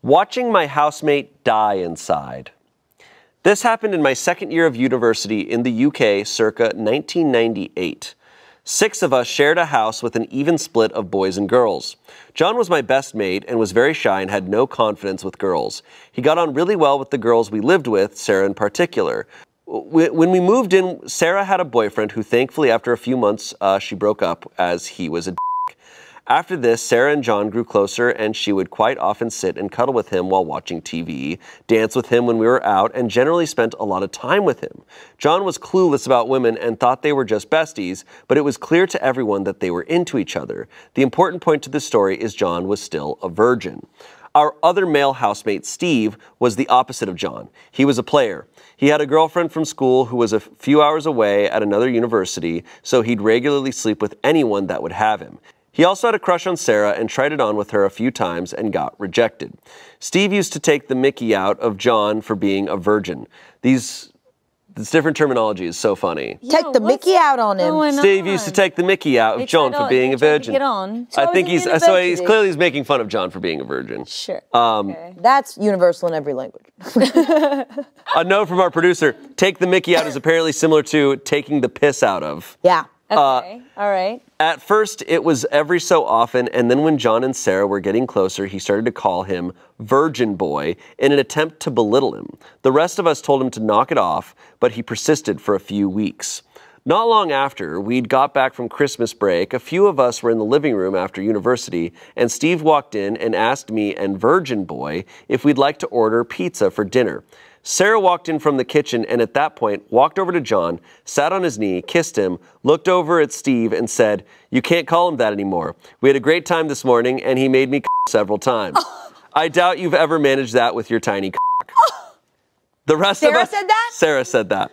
Watching my housemate die inside. This happened in my second year of university in the UK circa 1998. 6 of us shared a house with an even split of boys and girls. John was my best mate and was very shy and had no confidence with girls. He got on really well with the girls we lived with, Sarah in particular. When we moved in, Sarah had a boyfriend who thankfully after a few months she broke up as he was a d***. After this, Sarah and John grew closer and she would quite often sit and cuddle with him while watching TV, dance with him when we were out, and generally spent a lot of time with him. John was clueless about women and thought they were just besties, but it was clear to everyone that they were into each other. The important point to this story is John was still a virgin. Our other male housemate, Steve, was the opposite of John. He was a player. He had a girlfriend from school who was a few hours away at another university, so he'd regularly sleep with anyone that would have him. He also had a crush on Sarah and tried it on with her a few times and got rejected. Steve used to take the mickey out of John for being a virgin. This different terminology is so funny. Take the mickey out on him. Steve used to take the mickey out of John for being a virgin. Get on. I think he's clearly making fun of John for being a virgin. Sure. Okay. That's universal in every language. A note from our producer, take the mickey out is apparently similar to taking the piss out of. Yeah. Okay, all right. At first, it was every so often, and then when John and Sarah were getting closer, he started to call him Virgin Boy in an attempt to belittle him. The rest of us told him to knock it off, but he persisted for a few weeks. Not long after, we'd got back from Christmas break, a few of us were in the living room after university, and Steve walked in and asked me and Virgin Boy if we'd like to order pizza for dinner. Sarah walked in from the kitchen and at that point walked over to John, sat on his knee, kissed him, looked over at Steve and said, "You can't call him that anymore. We had a great time this morning and he made me several times. I doubt you've ever managed that with your tiny cock." The rest of us said that? Sarah said that.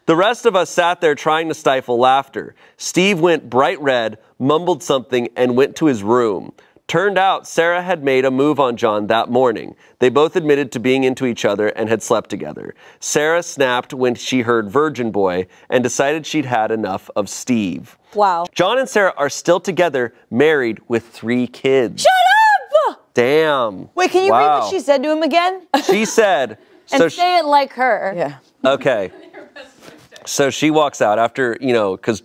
The rest of us sat there trying to stifle laughter. Steve went bright red, mumbled something and went to his room. Turned out, Sarah had made a move on John that morning. They both admitted to being into each other and had slept together. Sarah snapped when she heard Virgin Boy and decided she'd had enough of Steve. Wow. John and Sarah are still together, married with 3 kids. Shut up! Damn. Wait, can you read what she said to him again? She said... And say it like her. Yeah. Okay. So she walks out after, because...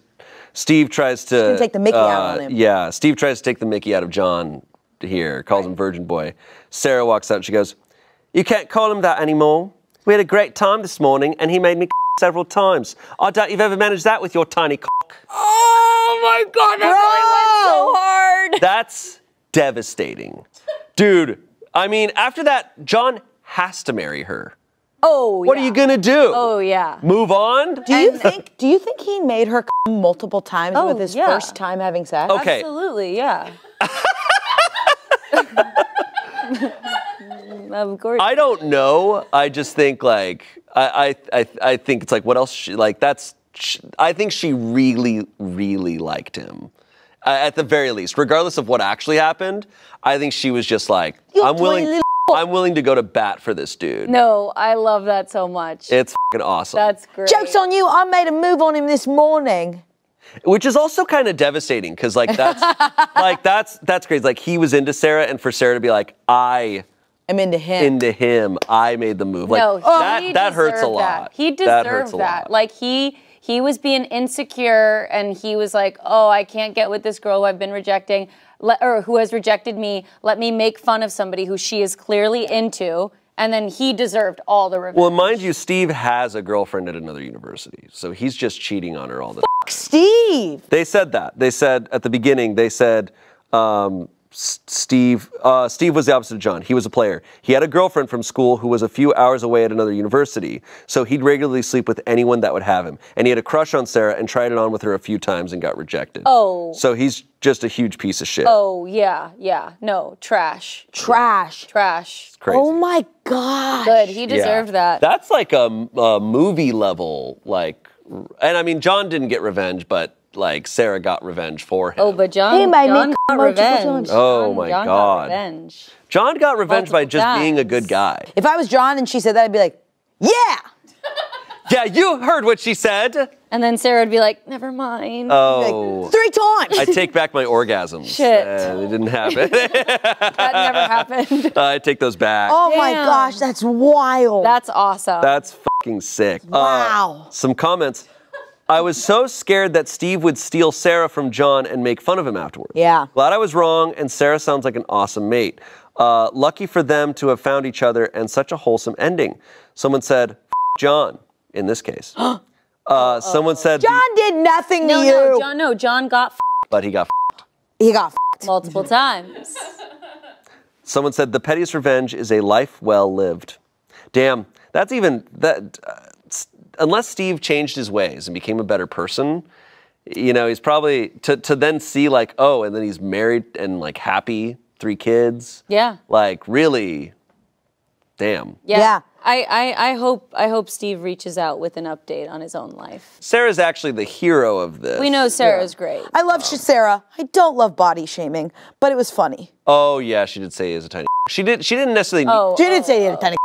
Steve tries to... She's gonna take the mickey out on him. Yeah, Steve tries to take the mickey out of John here, calls him Virgin Boy. Sarah walks out and she goes, "You can't call him that anymore. We had a great time this morning and he made me several times. I doubt you've ever managed that with your tiny cock." Oh my God, that really went so hard. That's devastating. Dude, I mean, after that, John has to marry her. Oh, yeah. What are you gonna do? Oh, yeah. Move on? Do you think he made her come multiple times with his first time having sex? Okay. Absolutely, yeah. Of course. I don't know. I just think I think it's like what else I think she really, really liked him. At the very least, regardless of what actually happened, I think she was just like, I'm willing to go to bat for this dude. No, I love that so much. It's fucking awesome. That's great. Joke's on you, I made a move on him this morning. Which is also kind of devastating, because that's crazy. Like, he was into Sarah, and for Sarah to be like, I'm into him. I made the move. Like, no, that hurts a lot. He deserved that. Like, he was being insecure, and he was like, oh, I can't get with this girl who I've been rejecting. Or who has rejected me, let me make fun of somebody who she is clearly into, and then he deserved all the revenge. Well, mind you, Steve has a girlfriend at another university, so he's just cheating on her all the time. Fuck Steve! They said that. They said, at the beginning, they said, Steve was the opposite of John. He was a player. He had a girlfriend from school who was a few hours away at another university, so he'd regularly sleep with anyone that would have him. And he had a crush on Sarah and tried it on with her a few times and got rejected. Oh. So he's just a huge piece of shit. Oh, yeah. No, trash. Trash. Trash. Crazy. Oh my God. Good, he deserved that. That's like a movie level, and I mean, John didn't get revenge, but Sarah got revenge for him. Oh, but John got revenge. Oh my God. Got revenge. John got revenge by just being a good guy. If I was John and she said that, I'd be like, yeah! Yeah, you heard what she said. And then Sarah would be like, never mind. Oh. Like, 3 times. I take back my orgasms. Shit. It didn't happen. That never happened. I take those back. Oh my Damn. gosh, that's wild. That's awesome. That's fucking sick. Wow. Some comments. I was so scared that Steve would steal Sarah from John and make fun of him afterwards. Yeah. Glad I was wrong, and Sarah sounds like an awesome mate. Lucky for them to have found each other and such a wholesome ending. Someone said, F John, in this case. Someone said, John did nothing to you. John got but he got He got multiple times. Someone said, the pettiest revenge is a life well lived. Damn, that's even, unless Steve changed his ways and became a better person, you know, he's probably, to then see like, oh, and then he's married and like happy, 3 kids. Yeah. Like really, damn. Yeah. I hope Steve reaches out with an update on his own life. Sarah's actually the hero of this. We know Sarah's great. I love Sarah. I don't love body shaming, but it was funny. Oh yeah, she did say he is a tiny. She didn't necessarily. She did say he had a tiny.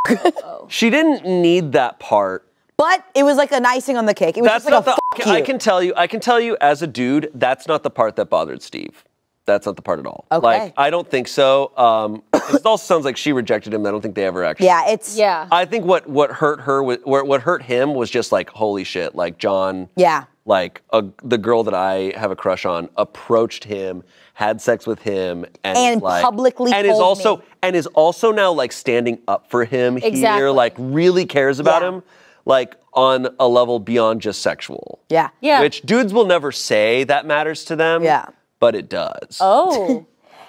She didn't need that part. But it was like an icing on the cake. It was That's just like not a the. fuck I you. can tell you as a dude, that's not the part that bothered Steve. That's not the part at all. Okay. Like I don't think so. It also sounds like she rejected him. I don't think they ever actually. Yeah, it's. Yeah. I think what hurt her, what hurt him was just like holy shit. Like John. Yeah. Like the girl that I have a crush on approached him, had sex with him, and like, publicly and is also now like standing up for him here. Exactly. Like really cares about Yeah. him. Like on a level beyond just sexual. Yeah. Yeah. Which dudes will never say that matters to them. Yeah. But it does. Oh.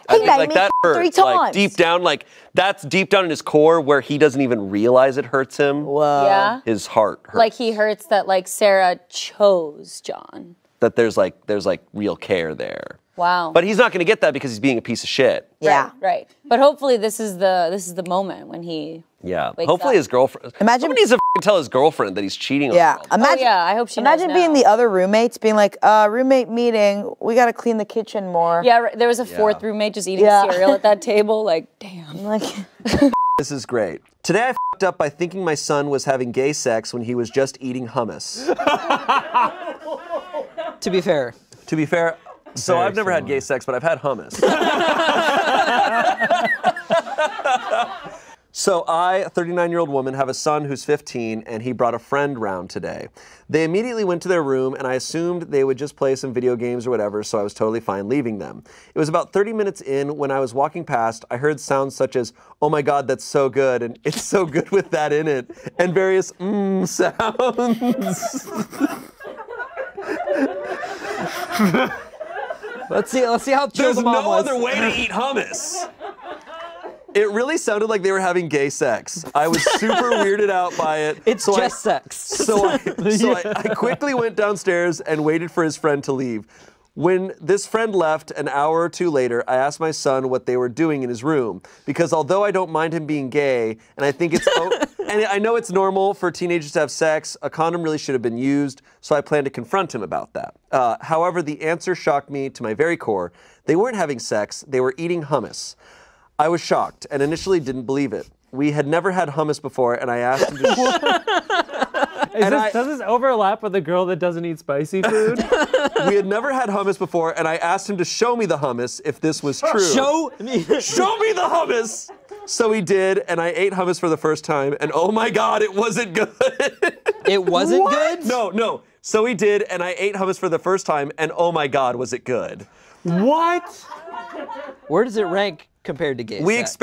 I think made like me that hurts. 3 Like times. deep down, like that's deep down in his core where he doesn't even realize it hurts him. Whoa. Yeah. His heart hurts. Like he hurts that like Sarah chose John. That there's like real care there. Wow. But he's not gonna get that because he's being a piece of shit. Yeah. Right. But hopefully this is the moment when he Yeah. wakes Hopefully up. his girlfriend. Imagine- Someone needs to tell his girlfriend that he's cheating on Yeah. her. Imagine. yeah, I hope she Imagine knows being now. the other roommates, being like, roommate meeting. We got to clean the kitchen more. Yeah, right, there was a 4th roommate just eating Yeah. cereal at that table. Like, damn. Like. This is great. Today I f***ed up by thinking my son was having gay sex when he was just eating hummus. To be fair. To be fair, so Very I've never had similar. gay sex, but I've had hummus. So I, a 39-year-old woman, have a son who's 15, and he brought a friend round today. They immediately went to their room, and I assumed they would just play some video games or whatever, so I was totally fine leaving them. It was about 30 minutes in when I was walking past, I heard sounds such as, oh my God, that's so good, and it's so good with that in it, and various sounds. Let's see how chill There's the mom no was. other way to eat hummus. It really sounded like they were having gay sex. I was super weirded out by it. It's so just sex. So I quickly went downstairs and waited for his friend to leave. When this friend left an hour or 2 later, I asked my son what they were doing in his room. Because although I don't mind him being gay, and I think it's and I know it's normal for teenagers to have sex, a condom really should have been used, so I plan to confront him about that. However, the answer shocked me to my very core. They weren't having sex, they were eating hummus. I was shocked and initially didn't believe it. We had never had hummus before, and I asked him to Does this overlap with the girl that doesn't eat spicy food? We had never had hummus before, and I asked him to show me the hummus if this was true. Show me. Show me the hummus! So he did, and I ate hummus for the first time, and oh my God, it wasn't good. It wasn't good? No. So he did, and I ate hummus for the first time, and oh my God, was it good. What? Where does it rank compared to gay We sex?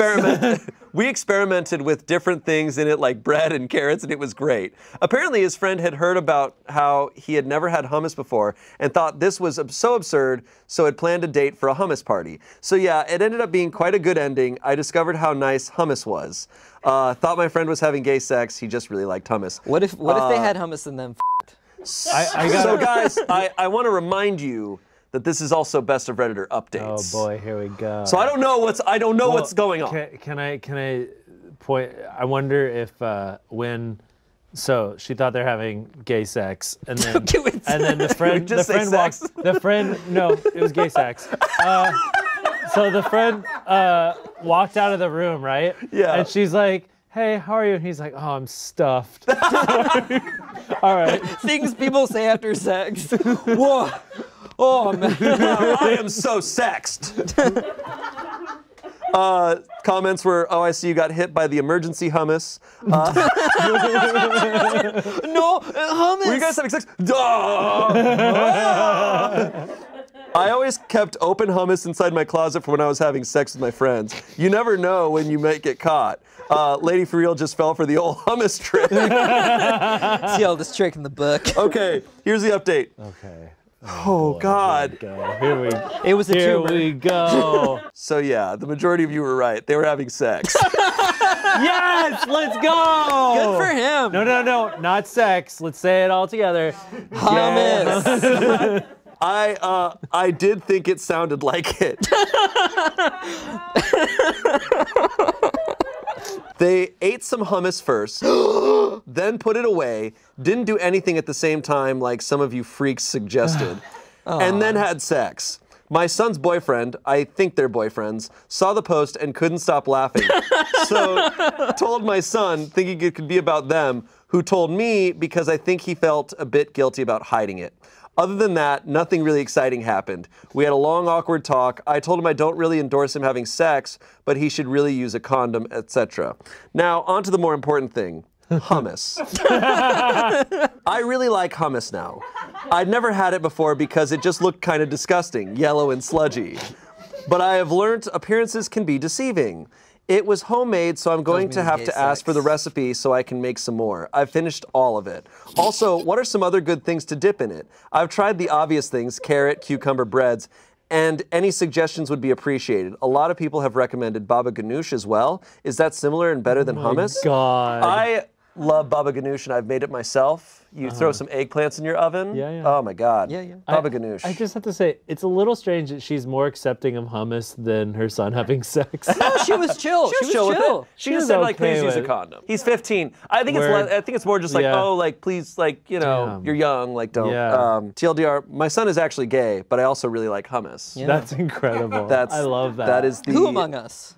experimented with different things in it, like bread and carrots, and it was great. Apparently, his friend had heard about how he had never had hummus before and thought this was so absurd, so had planned a date for a hummus party. So yeah, it ended up being quite a good ending. I discovered how nice hummus was. Thought my friend was having gay sex. He just really liked hummus. What if they had hummus and then I got So guys, I want to remind you that this is also Best of Redditor Oh updates. boy, here we go. So I don't know what's going on. Can I point? I wonder if so she thought they're having gay sex, and then the friend just say sex? No, it was gay sex. So the friend walked out of the room, right? Yeah. And she's like, "Hey, how are you?" And he's like, "Oh, I'm stuffed." All right. Things people say after sex. Whoa. Oh, man. I am so sexed. Comments were, oh, I see you got hit by the emergency hummus. No, hummus. Were you guys having sex? Duh! I always kept open hummus inside my closet for when I was having sex with my friends. You never know when you might get caught. Lady for real just fell for the old hummus trick. See the oldest trick in the book. Okay, here's the update. Okay. Oh, God. Here we It was a Here tumor. we go. So yeah, the majority of you were right. They were having sex. Yes, let's go. Good for him. No, not sex. Let's say it all together. Hummus. I did think it sounded like it. They ate some hummus first, then put it away, didn't do anything at the same time like some of you freaks suggested, and then had sex. My son's boyfriend, I think they're boyfriends, saw the post and couldn't stop laughing. So told my son, thinking it could be about them, who told me because I think he felt a bit guilty about hiding it. Other than that, nothing really exciting happened. We had a long, awkward talk. I told him I don't really endorse him having sex, but he should really use a condom, etc. Now, on to the more important thing, hummus. I really like hummus now. I'd never had it before because it just looked kind of disgusting, yellow and sludgy. But I have learned appearances can be deceiving. It was homemade, so I'm going to have to ask for the recipe so I can make some more. I've finished all of it. Also, what are some other good things to dip in it? I've tried the obvious things, carrot, cucumber, breads, and any suggestions would be appreciated. A lot of people have recommended baba ganoush as well. Is that similar and better than hummus? God. I love baba ganoush, and I've made it myself. You throw some eggplants in your oven. Yeah, yeah. Oh my God. Yeah, yeah. Baba ganoush. I just have to say, it's a little strange that she's more accepting of hummus than her son having sex. No, she was chill. She was chill with it. She just said, like, okay please use a with it. condom. He's 15. I think Word. it's more just like, Yeah. oh, like, please, like, you know, Damn. you're young, like, don't. Yeah. TLDR, my son is actually gay, but I also really like hummus. Yeah. That's incredible. I love that. That is the. Who among us?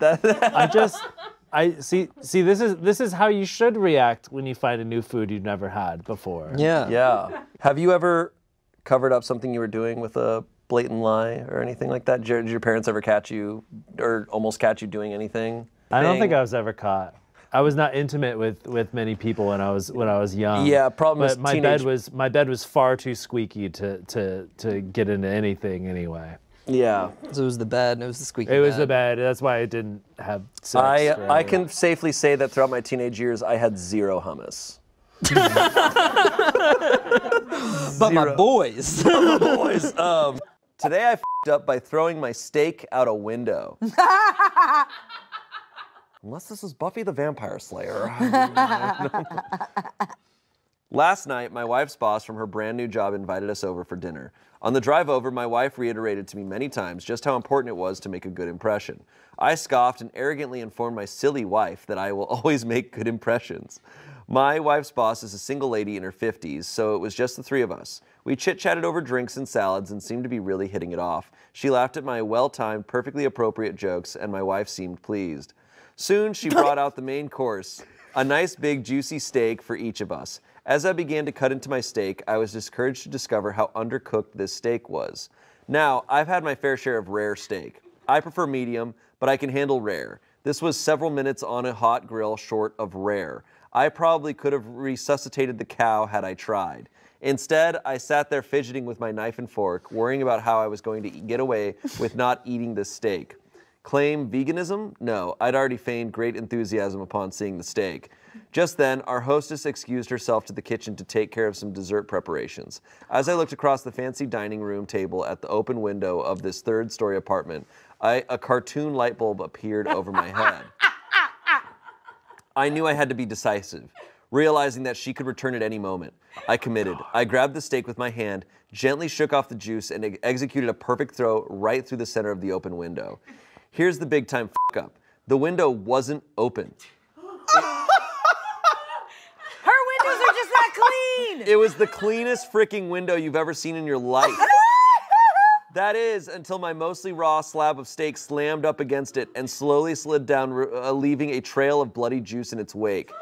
I see. This is how you should react when you find a new food you've never had before. Yeah. Yeah. Have you ever covered up something you were doing with a blatant lie or anything like that? Did your parents ever catch you or almost catch you doing anything? I don't think I was ever caught. I was not intimate with many people when I was young. Yeah, problem is but my bed was far too squeaky to get into anything anyway. Yeah. So it was the bed and it was the squeaky It was bed. the bed. That's why I didn't have sex. I forever. can safely say that throughout my teenage years, I had zero hummus. But my boys. Boys, today I f***ed up by throwing my steak out a window. Unless this is Buffy the Vampire Slayer. Last night, my wife's boss from her brand new job invited us over for dinner. On the drive over, my wife reiterated to me many times just how important it was to make a good impression. I scoffed and arrogantly informed my silly wife that I will always make good impressions. My wife's boss is a single lady in her 50s, so it was just the three of us. We chit-chatted over drinks and salads and seemed to be really hitting it off. She laughed at my well-timed, perfectly appropriate jokes, and my wife seemed pleased. Soon, she brought out the main course, a nice big juicy steak for each of us. As I began to cut into my steak, I was discouraged to discover how undercooked this steak was. Now, I've had my fair share of rare steak. I prefer medium, but I can handle rare. This was several minutes on a hot grill short of rare. I probably could have resuscitated the cow had I tried. Instead, I sat there fidgeting with my knife and fork, worrying about how I was going to get away with not eating this steak. Claim veganism? No, I'd already feigned great enthusiasm upon seeing the steak. Just then, our hostess excused herself to the kitchen to take care of some dessert preparations. As I looked across the fancy dining room table at the open window of this third-story apartment, a cartoon light bulb appeared over my head. I knew I had to be decisive, realizing that she could return at any moment. I committed. I grabbed the steak with my hand, gently shook off the juice, and executed a perfect throw right through the center of the open window. Here's the big-time f*** up. The window wasn't open. Her windows are just not clean. It was the cleanest freaking window you've ever seen in your life. That is, until my mostly raw slab of steak slammed up against it and slowly slid down, leaving a trail of bloody juice in its wake.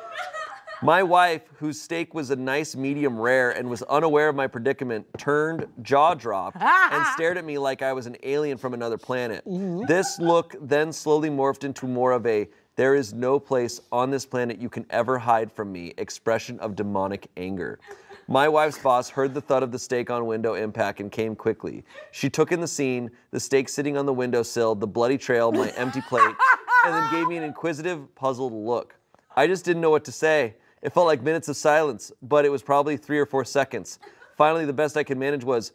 My wife, whose steak was a nice medium rare and was unaware of my predicament, turned, jaw dropped, and stared at me like I was an alien from another planet. This look then slowly morphed into more of a, there is no place on this planet you can ever hide from me, expression of demonic anger. My wife's boss heard the thud of the steak on window impact and came quickly. She took in the scene, the steak sitting on the windowsill, the bloody trail, my empty plate, and then gave me an inquisitive, puzzled look. I just didn't know what to say. It felt like minutes of silence, but it was probably 3 or 4 seconds. Finally, the best I could manage was,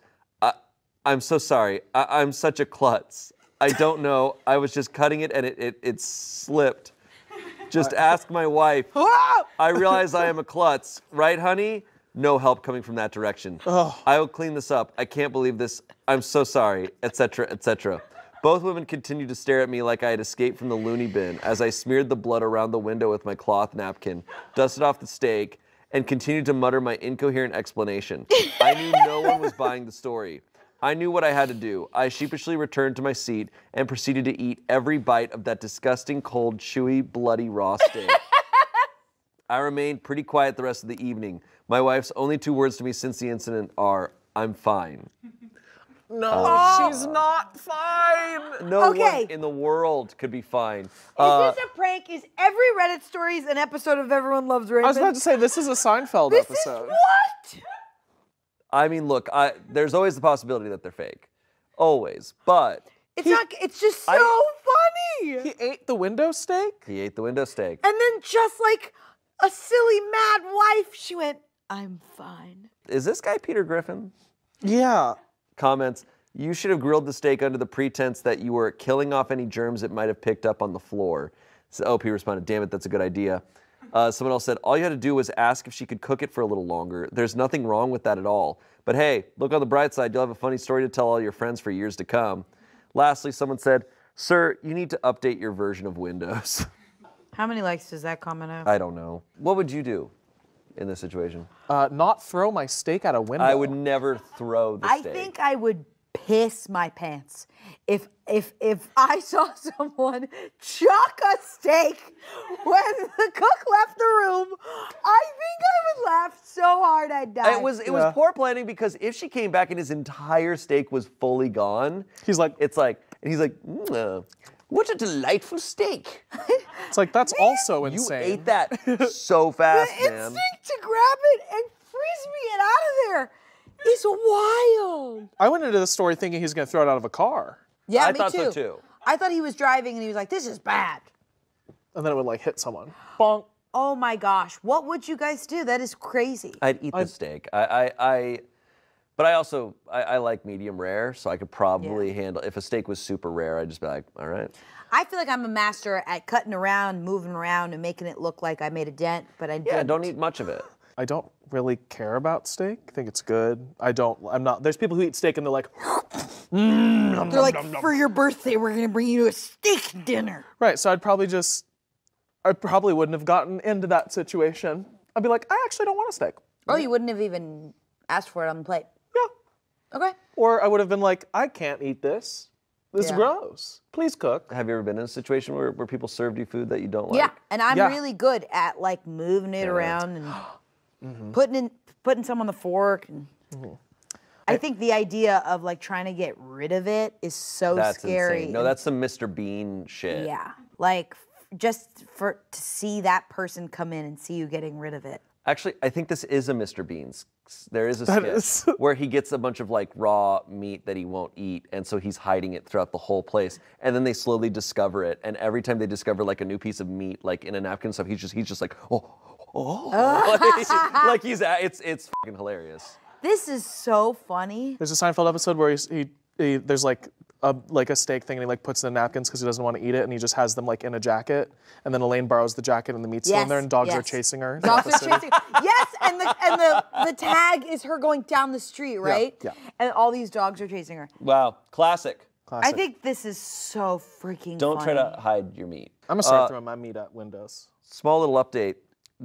I'm so sorry. I'm such a klutz. I don't know. I was just cutting it and it slipped. Just ask my wife. I realize I am a klutz. Right, honey? No help coming from that direction. I will clean this up. I can't believe this. I'm so sorry, etc., etc. Both women continued to stare at me like I had escaped from the loony bin as I smeared the blood around the window with my cloth napkin, dusted off the steak, and continued to mutter my incoherent explanation. I knew no one was buying the story. I knew what I had to do. I sheepishly returned to my seat and proceeded to eat every bite of that disgusting, cold, chewy, bloody raw steak. I remained pretty quiet the rest of the evening. My wife's only 2 words to me since the incident are, I'm fine. No, she's not fine. No one in the world could be fine. Is this a prank? Is every Reddit stories an episode of Everyone Loves Raymond? I was about to say, this is a Seinfeld episode. What? I mean, look, there's always the possibility that they're fake. Always. But It's not. It's just so funny. He ate the window steak? he ate the window steak. And then just like a silly mad wife, she went, I'm fine. Is this guy Peter Griffin? Yeah. Comments, you should have grilled the steak under the pretense that you were killing off any germs it might have picked up on the floor. So OP responded, damn it, that's a good idea. Someone else said, all you had to do was ask if she could cook it for a little longer. There's nothing wrong with that at all. But hey, look on the bright side, you'll have a funny story to tell all your friends for years to come. Lastly, someone said, sir, you need to update your version of Windows. How many likes does that comment have? I don't know. What would you do in this situation? Not throw my steak out a window. I would never throw the steak. I think I would piss my pants if I saw someone chuck a steak when the cook left the room. I think I would laugh so hard I'd die. It was poor planning because if she came back and his entire steak was fully gone, he's like, what a delightful steak. It's like, that's also insane. You ate that so fast, the man. instinct to grab it and frisbee it out of there is wild. I went into the story thinking he's going to throw it out of a car. Yeah, I me thought too. so too. I thought he was driving and he was like, this is bad. And then it would like hit someone. Bonk. Oh my gosh, what would you guys do? That is crazy. I'd eat the steak. But I also like medium rare, so I could probably handle, if a steak was super rare, I'd just be like, all right. I feel like I'm a master at cutting around, moving around, and making it look like I made a dent, but I didn't. Don't eat much of it. I don't really care about steak. I think it's good. I'm not, there's people who eat steak and they're like, They're like, for your birthday, we're gonna bring you a steak dinner. right, so I probably wouldn't have gotten into that situation. I'd be like, I actually don't want a steak. Oh, you wouldn't have even asked for it on the plate. Yeah. Okay. Or I would have been like, I can't eat this. This is gross. Please cook. Have you ever been in a situation where people served you food that you don't like? Yeah, and I'm really good at like moving it around and putting some on the fork. And I think the idea of like trying to get rid of it is so scary. Insane. No, that's some Mr. Bean shit. Yeah, like just to see that person come in and see you getting rid of it. Actually, I think this is a Mr. Bean's. There is a skit where he gets a bunch of like raw meat that he won't eat, and so he's hiding it throughout the whole place. And then they slowly discover it, and every time they discover like a new piece of meat, like in a napkin and stuff, he's just like, it's fucking hilarious. This is so funny. There's a Seinfeld episode where there's like a steak thing and he like puts it in napkins because he doesn't want to eat it and he just has them like in a jacket and then Elaine borrows the jacket and the meat's still in there and dogs are chasing her. Dogs are chasing. Yes, and the tag is her going down the street, right? Yeah. And all these dogs are chasing her. Wow, classic. I think this is so freaking Don't funny. try to hide your meat. I'm gonna start throwing my meat at windows. Small little update.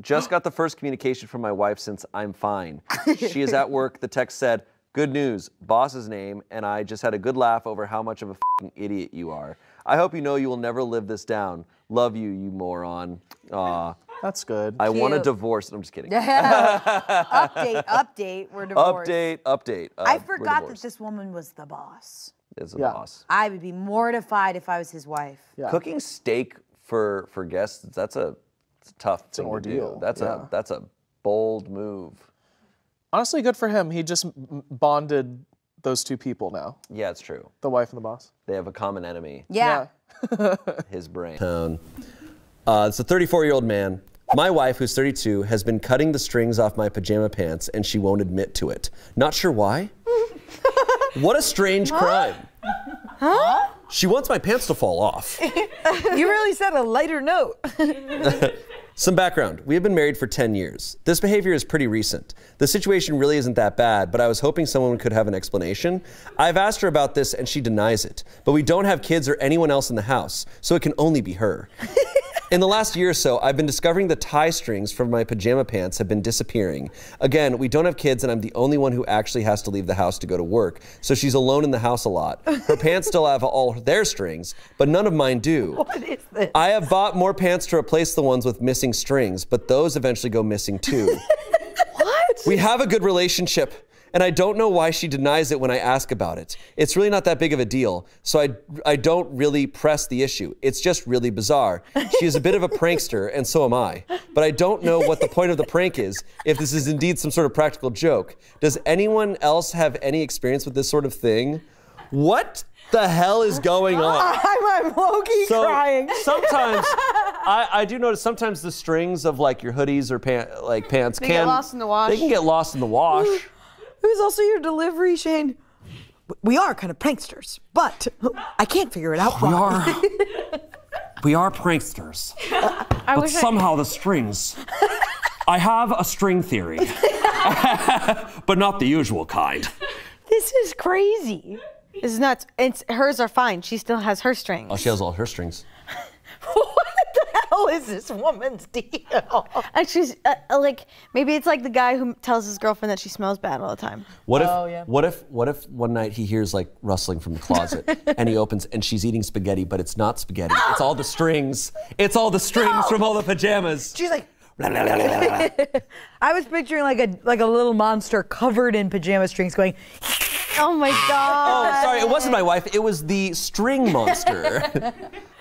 Just got the first communication from my wife since I'm fine. She is at work. The text said, good news, boss's name, and I just had a good laugh over how much of a fucking idiot you are. I hope you know you will never live this down. Love you, you moron. Aw. That's good. I want a Cute. divorce. I'm just kidding. Update, we're divorced. Update. I we're forgot that divorced. this woman was the boss. Is a Yeah. boss. I would be mortified if I was his wife. Yeah. Cooking steak for guests, it's a tough thing an to do. ordeal, That's a bold move. Honestly, good for him. He just bonded those two people now, Yeah, it's true. the wife and the boss. They have a common enemy. Yeah. His brain. It's a 34-year-old man. My wife, who's 32, has been cutting the strings off my pajama pants, and she won't admit to it. Not sure why. What a strange crime. Huh? She wants my pants to fall off. You really said a lighter note. Some background. We have been married for 10 years. This behavior is pretty recent. The situation really isn't that bad, but I was hoping someone could have an explanation. I've asked her about this and she denies it, but we don't have kids or anyone else in the house, so it can only be her. In the last year or so, I've been discovering the tie strings from my pajama pants have been disappearing. Again, we don't have kids and I'm the only one who actually has to leave the house to go to work, so she's alone in the house a lot. Her pants still have all their strings, but none of mine do. What is this? I have bought more pants to replace the ones with missing strings, but those eventually go missing too. What? We have a good relationship, and I don't know why she denies it when I ask about it. It's really not that big of a deal, so I don't really press the issue. It's just really bizarre. She is a bit of a prankster, and so am I. But I don't know what the point of the prank is, if this is indeed some sort of practical joke. Does anyone else have any experience with this sort of thing? What the hell is going on? I'm low-key crying. Sometimes, I do notice sometimes the strings of like your hoodies or pants They get lost in the wash. They can get lost in the wash. Who's also your delivery, Shane? We are kind of pranksters, but I can't figure it out. We are pranksters. But Somehow the strings. I have a string theory, but not the usual kind. This is crazy. It's nuts. Hers are fine. She still has her strings. Oh, she has all her strings. What the hell is this woman's deal? And she's like, maybe it's like the guy who tells his girlfriend that she smells bad all the time. What if one night he hears like rustling from the closet and he opens and she's eating spaghetti, but it's not spaghetti. It's all the strings. It's all the strings from all the pajamas. She's like, I was picturing like a little monster covered in pajama strings going. Oh my God. Oh, sorry, it wasn't my wife. It was the string monster.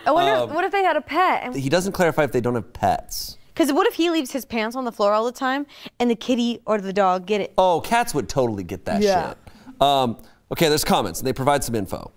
I wonder, what if they had a pet? He doesn't clarify if they don't have pets. Because what if he leaves his pants on the floor all the time and the kitty or the dog get it? Oh, cats would totally get that shit. Okay, there's comments, and they provide some info.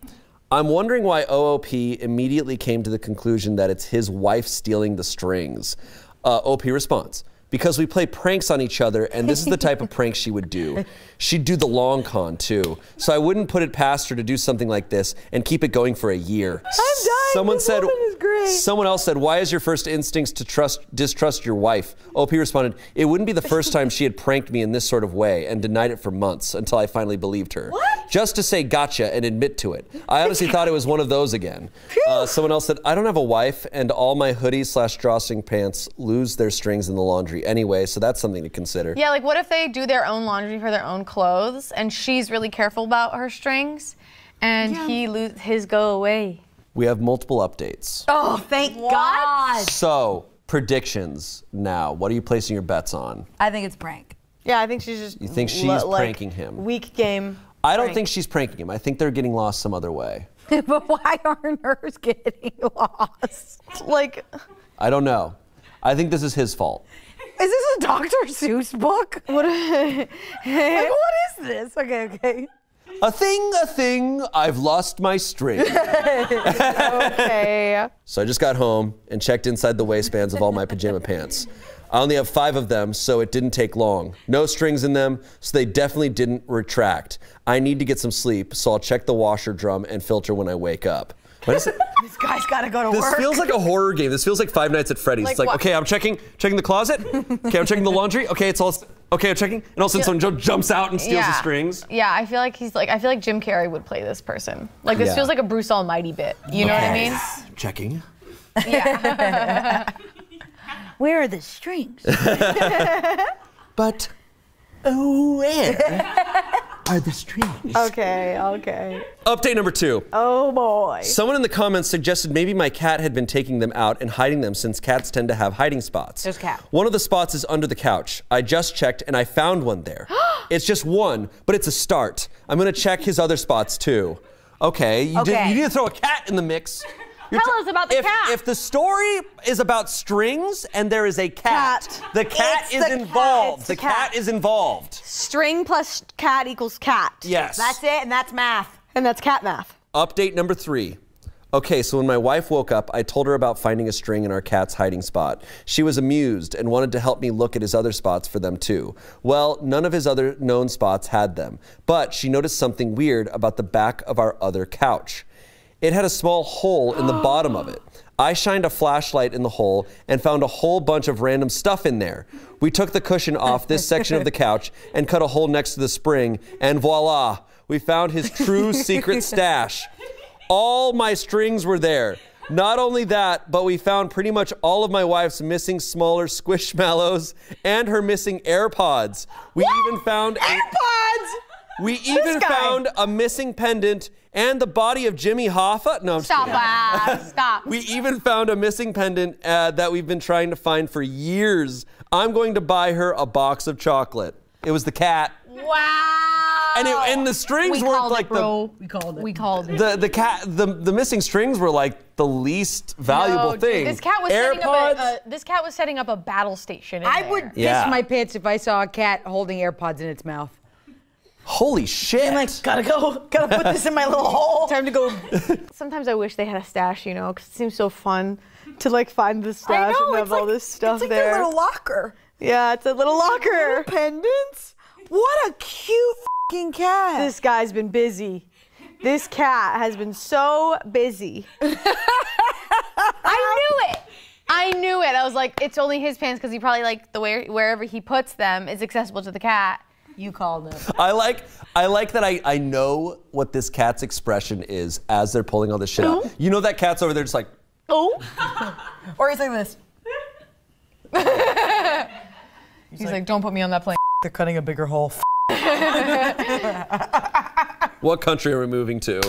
I'm wondering why OOP immediately came to the conclusion that it's his wife stealing the strings. OP responds, because we play pranks on each other, and this is the type of prank she would do. She'd do the long con, too. So I wouldn't put it past her to do something like this and keep it going for a year. I'm dying. Someone This said, woman is great. Someone else said, why is your first instincts to distrust your wife? OP responded, it wouldn't be the first time she had pranked me in this sort of way and denied it for months until I finally believed her. What? Just to say gotcha and admit to it. I honestly thought it was one of those again. Someone else said, I don't have a wife and all my hoodies/drawstring pants lose their strings in the laundry anyway, so that's something to consider. Yeah, like what if they do their own laundry for their own clothes and she's really careful about her strings and his go away? We have multiple updates. Oh, thank God. So, predictions now. What are you placing your bets on? I think it's prank. Yeah, I think she's just. You think she's pranking him? Weak game. I don't think she's pranking him. I think they're getting lost some other way. But why aren't hers getting lost? Like. I don't know. I think this is his fault. Is this a Dr. Seuss book? What is this? Okay. A thing, I've lost my string. Okay. So I just got home and checked inside the waistbands of all my pajama pants. I only have 5 of them, so it didn't take long. No strings in them, so they definitely didn't retract. I need to get some sleep, so I'll check the washer drum and filter when I wake up. What is it? This guy's got to go to This work. feels like a horror game. This feels like Five Nights at Freddy's. Like it's like, what? okay, I'm checking the closet. Okay, I'm checking the laundry. Okay, it's all. Okay, I'm checking. And all of a sudden, someone jumps out and steals the strings. Yeah, I feel like I feel like Jim Carrey would play this person. Like this feels like a Bruce Almighty bit. You know what I mean? Checking. Yeah. Where are the strings? But where are the strings. Okay, okay. Update number 2. Oh boy. Someone in the comments suggested maybe my cat had been taking them out and hiding them since cats tend to have hiding spots. There's cat. One of the spots is under the couch. I just checked and I found one there. It's just one, but it's a start. I'm gonna check his other spots too. Okay, you need to throw a cat in the mix. Tell us about the cat. If the story is about strings and there is a cat. The cat is involved. The cat is involved. String plus cat equals cat. Yes. That's it, and that's math. And that's cat math. Update number 3. Okay, so when my wife woke up, I told her about finding a string in our cat's hiding spot. She was amused and wanted to help me look at his other spots for them too. Well, none of his other known spots had them, but she noticed something weird about the back of our other couch. It had a small hole in the bottom of it. I shined a flashlight in the hole and found a whole bunch of random stuff in there. We took the cushion off this section of the couch and cut a hole next to the spring, and voila, we found his true secret stash. All my strings were there. Not only that, but we found pretty much all of my wife's missing smaller squishmallows and her missing AirPods. We even found AirPods! We even found a missing pendant and the body of Jimmy Hoffa. No, I'm just kidding. Stop. We even found a missing pendant that we've been trying to find for years. I'm going to buy her a box of chocolate. It was the cat. Wow. And the strings weren't like We called it. the missing strings were like the least valuable thing. Dude, this cat was setting up a battle station. I would piss my pants if I saw a cat holding AirPods in its mouth. Holy shit. I'm like, gotta put this in my little hole. Time to go. Sometimes I wish they had a stash, you know, because it seems so fun to like find the stash and have all this stuff it's like there. It's like a little locker. Yeah, it's a little locker. Pendants? What a cute f***ing cat. This guy's been busy. This cat has been so busy. I knew it. I was like, it's only his pants because he probably like wherever he puts them is accessible to the cat. You called it. I like that I know what this cat's expression is as they're pulling all this shit out. You know that cat's over there just like, oh. Or he's like this. He's like, don't put me on that plane. They're cutting a bigger hole. What country are we moving to?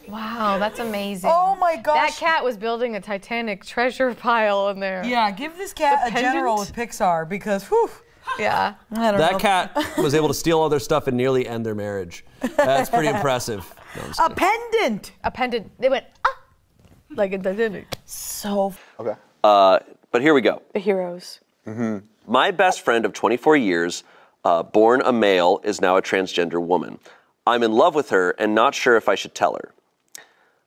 Wow, that's amazing. Oh my gosh. That cat was building a Titanic treasure pile in there. Yeah, give this cat a general with Pixar because, whew. Yeah. That cat was able to steal all their stuff and nearly end their marriage. That's pretty impressive. No, a pendant. A pendant. They went, ah, like in Titanic. So. Okay. But here we go. The heroes. My best friend of 24 years, born a male, is now a transgender woman. I'm in love with her and not sure if I should tell her.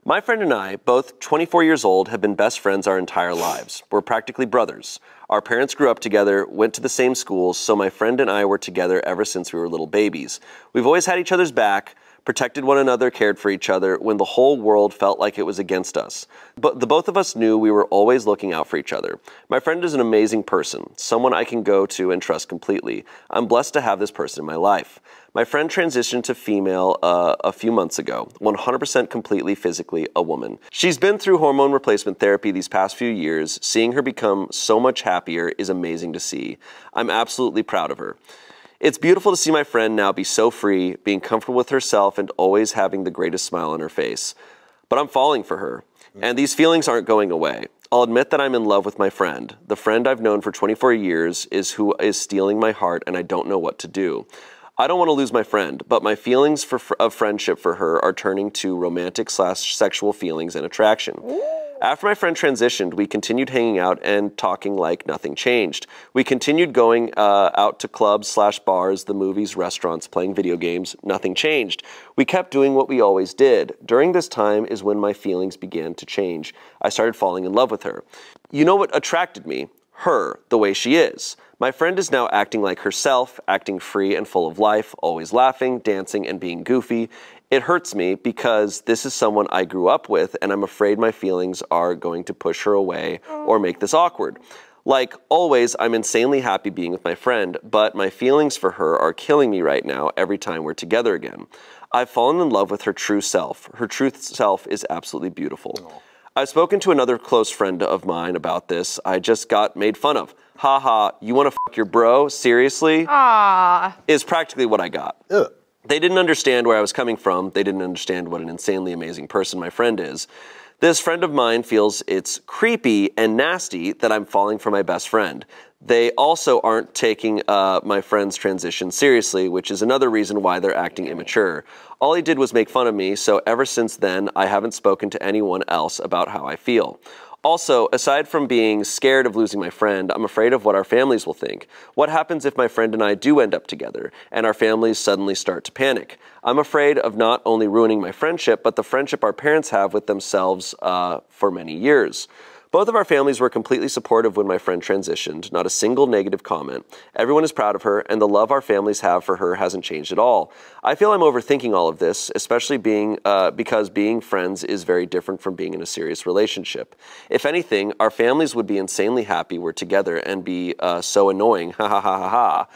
My friend and I, both 24 years old, have been best friends our entire lives. We're practically brothers. Our parents grew up together, went to the same schools, so my friend and I were together ever since we were little babies. We've always had each other's back, protected one another, cared for each other when the whole world felt like it was against us. But the both of us knew we were always looking out for each other. My friend is an amazing person, someone I can go to and trust completely. I'm blessed to have this person in my life. My friend transitioned to female a few months ago, 100% completely physically a woman. She's been through hormone replacement therapy these past few years. Seeing her become so much happier is amazing to see. I'm absolutely proud of her. It's beautiful to see my friend now be so free, being comfortable with herself and always having the greatest smile on her face. But I'm falling for her, and these feelings aren't going away. I'll admit that I'm in love with my friend. The friend I've known for 24 years is who is stealing my heart, and I don't know what to do. I don't want to lose my friend, but my feelings of friendship for her are turning to romantic/sexual feelings and attraction. After my friend transitioned, we continued hanging out and talking like nothing changed. We continued going out to clubs/bars, the movies, restaurants, playing video games. Nothing changed. We kept doing what we always did. During this time is when my feelings began to change. I started falling in love with her. You know what attracted me? Her, the way she is. My friend is now acting like herself, acting free and full of life, always laughing, dancing, and being goofy. It hurts me because this is someone I grew up with, and I'm afraid my feelings are going to push her away or make this awkward. Like always, I'm insanely happy being with my friend, but my feelings for her are killing me right now every time we're together again. I've fallen in love with her true self. Her true self is absolutely beautiful. I've spoken to another close friend of mine about this. I just got made fun of. haha, you want to fuck your bro? Seriously? Is practically what I got. Ugh. They didn't understand where I was coming from. They didn't understand what an insanely amazing person my friend is. This friend of mine feels it's creepy and nasty that I'm falling for my best friend. They also aren't taking my friend's transition seriously, which is another reason why they're acting immature. All he did was make fun of me, so ever since then, I haven't spoken to anyone else about how I feel. Also, aside from being scared of losing my friend, I'm afraid of what our families will think. What happens if my friend and I do end up together, and our families suddenly start to panic? I'm afraid of not only ruining my friendship, but the friendship our parents have with themselves for many years. Both of our families were completely supportive when my friend transitioned, not a single negative comment. Everyone is proud of her, and the love our families have for her hasn't changed at all. I feel I'm overthinking all of this, especially because being friends is very different from being in a serious relationship. If anything, our families would be insanely happy we're together and be so annoying. Ha ha ha ha ha.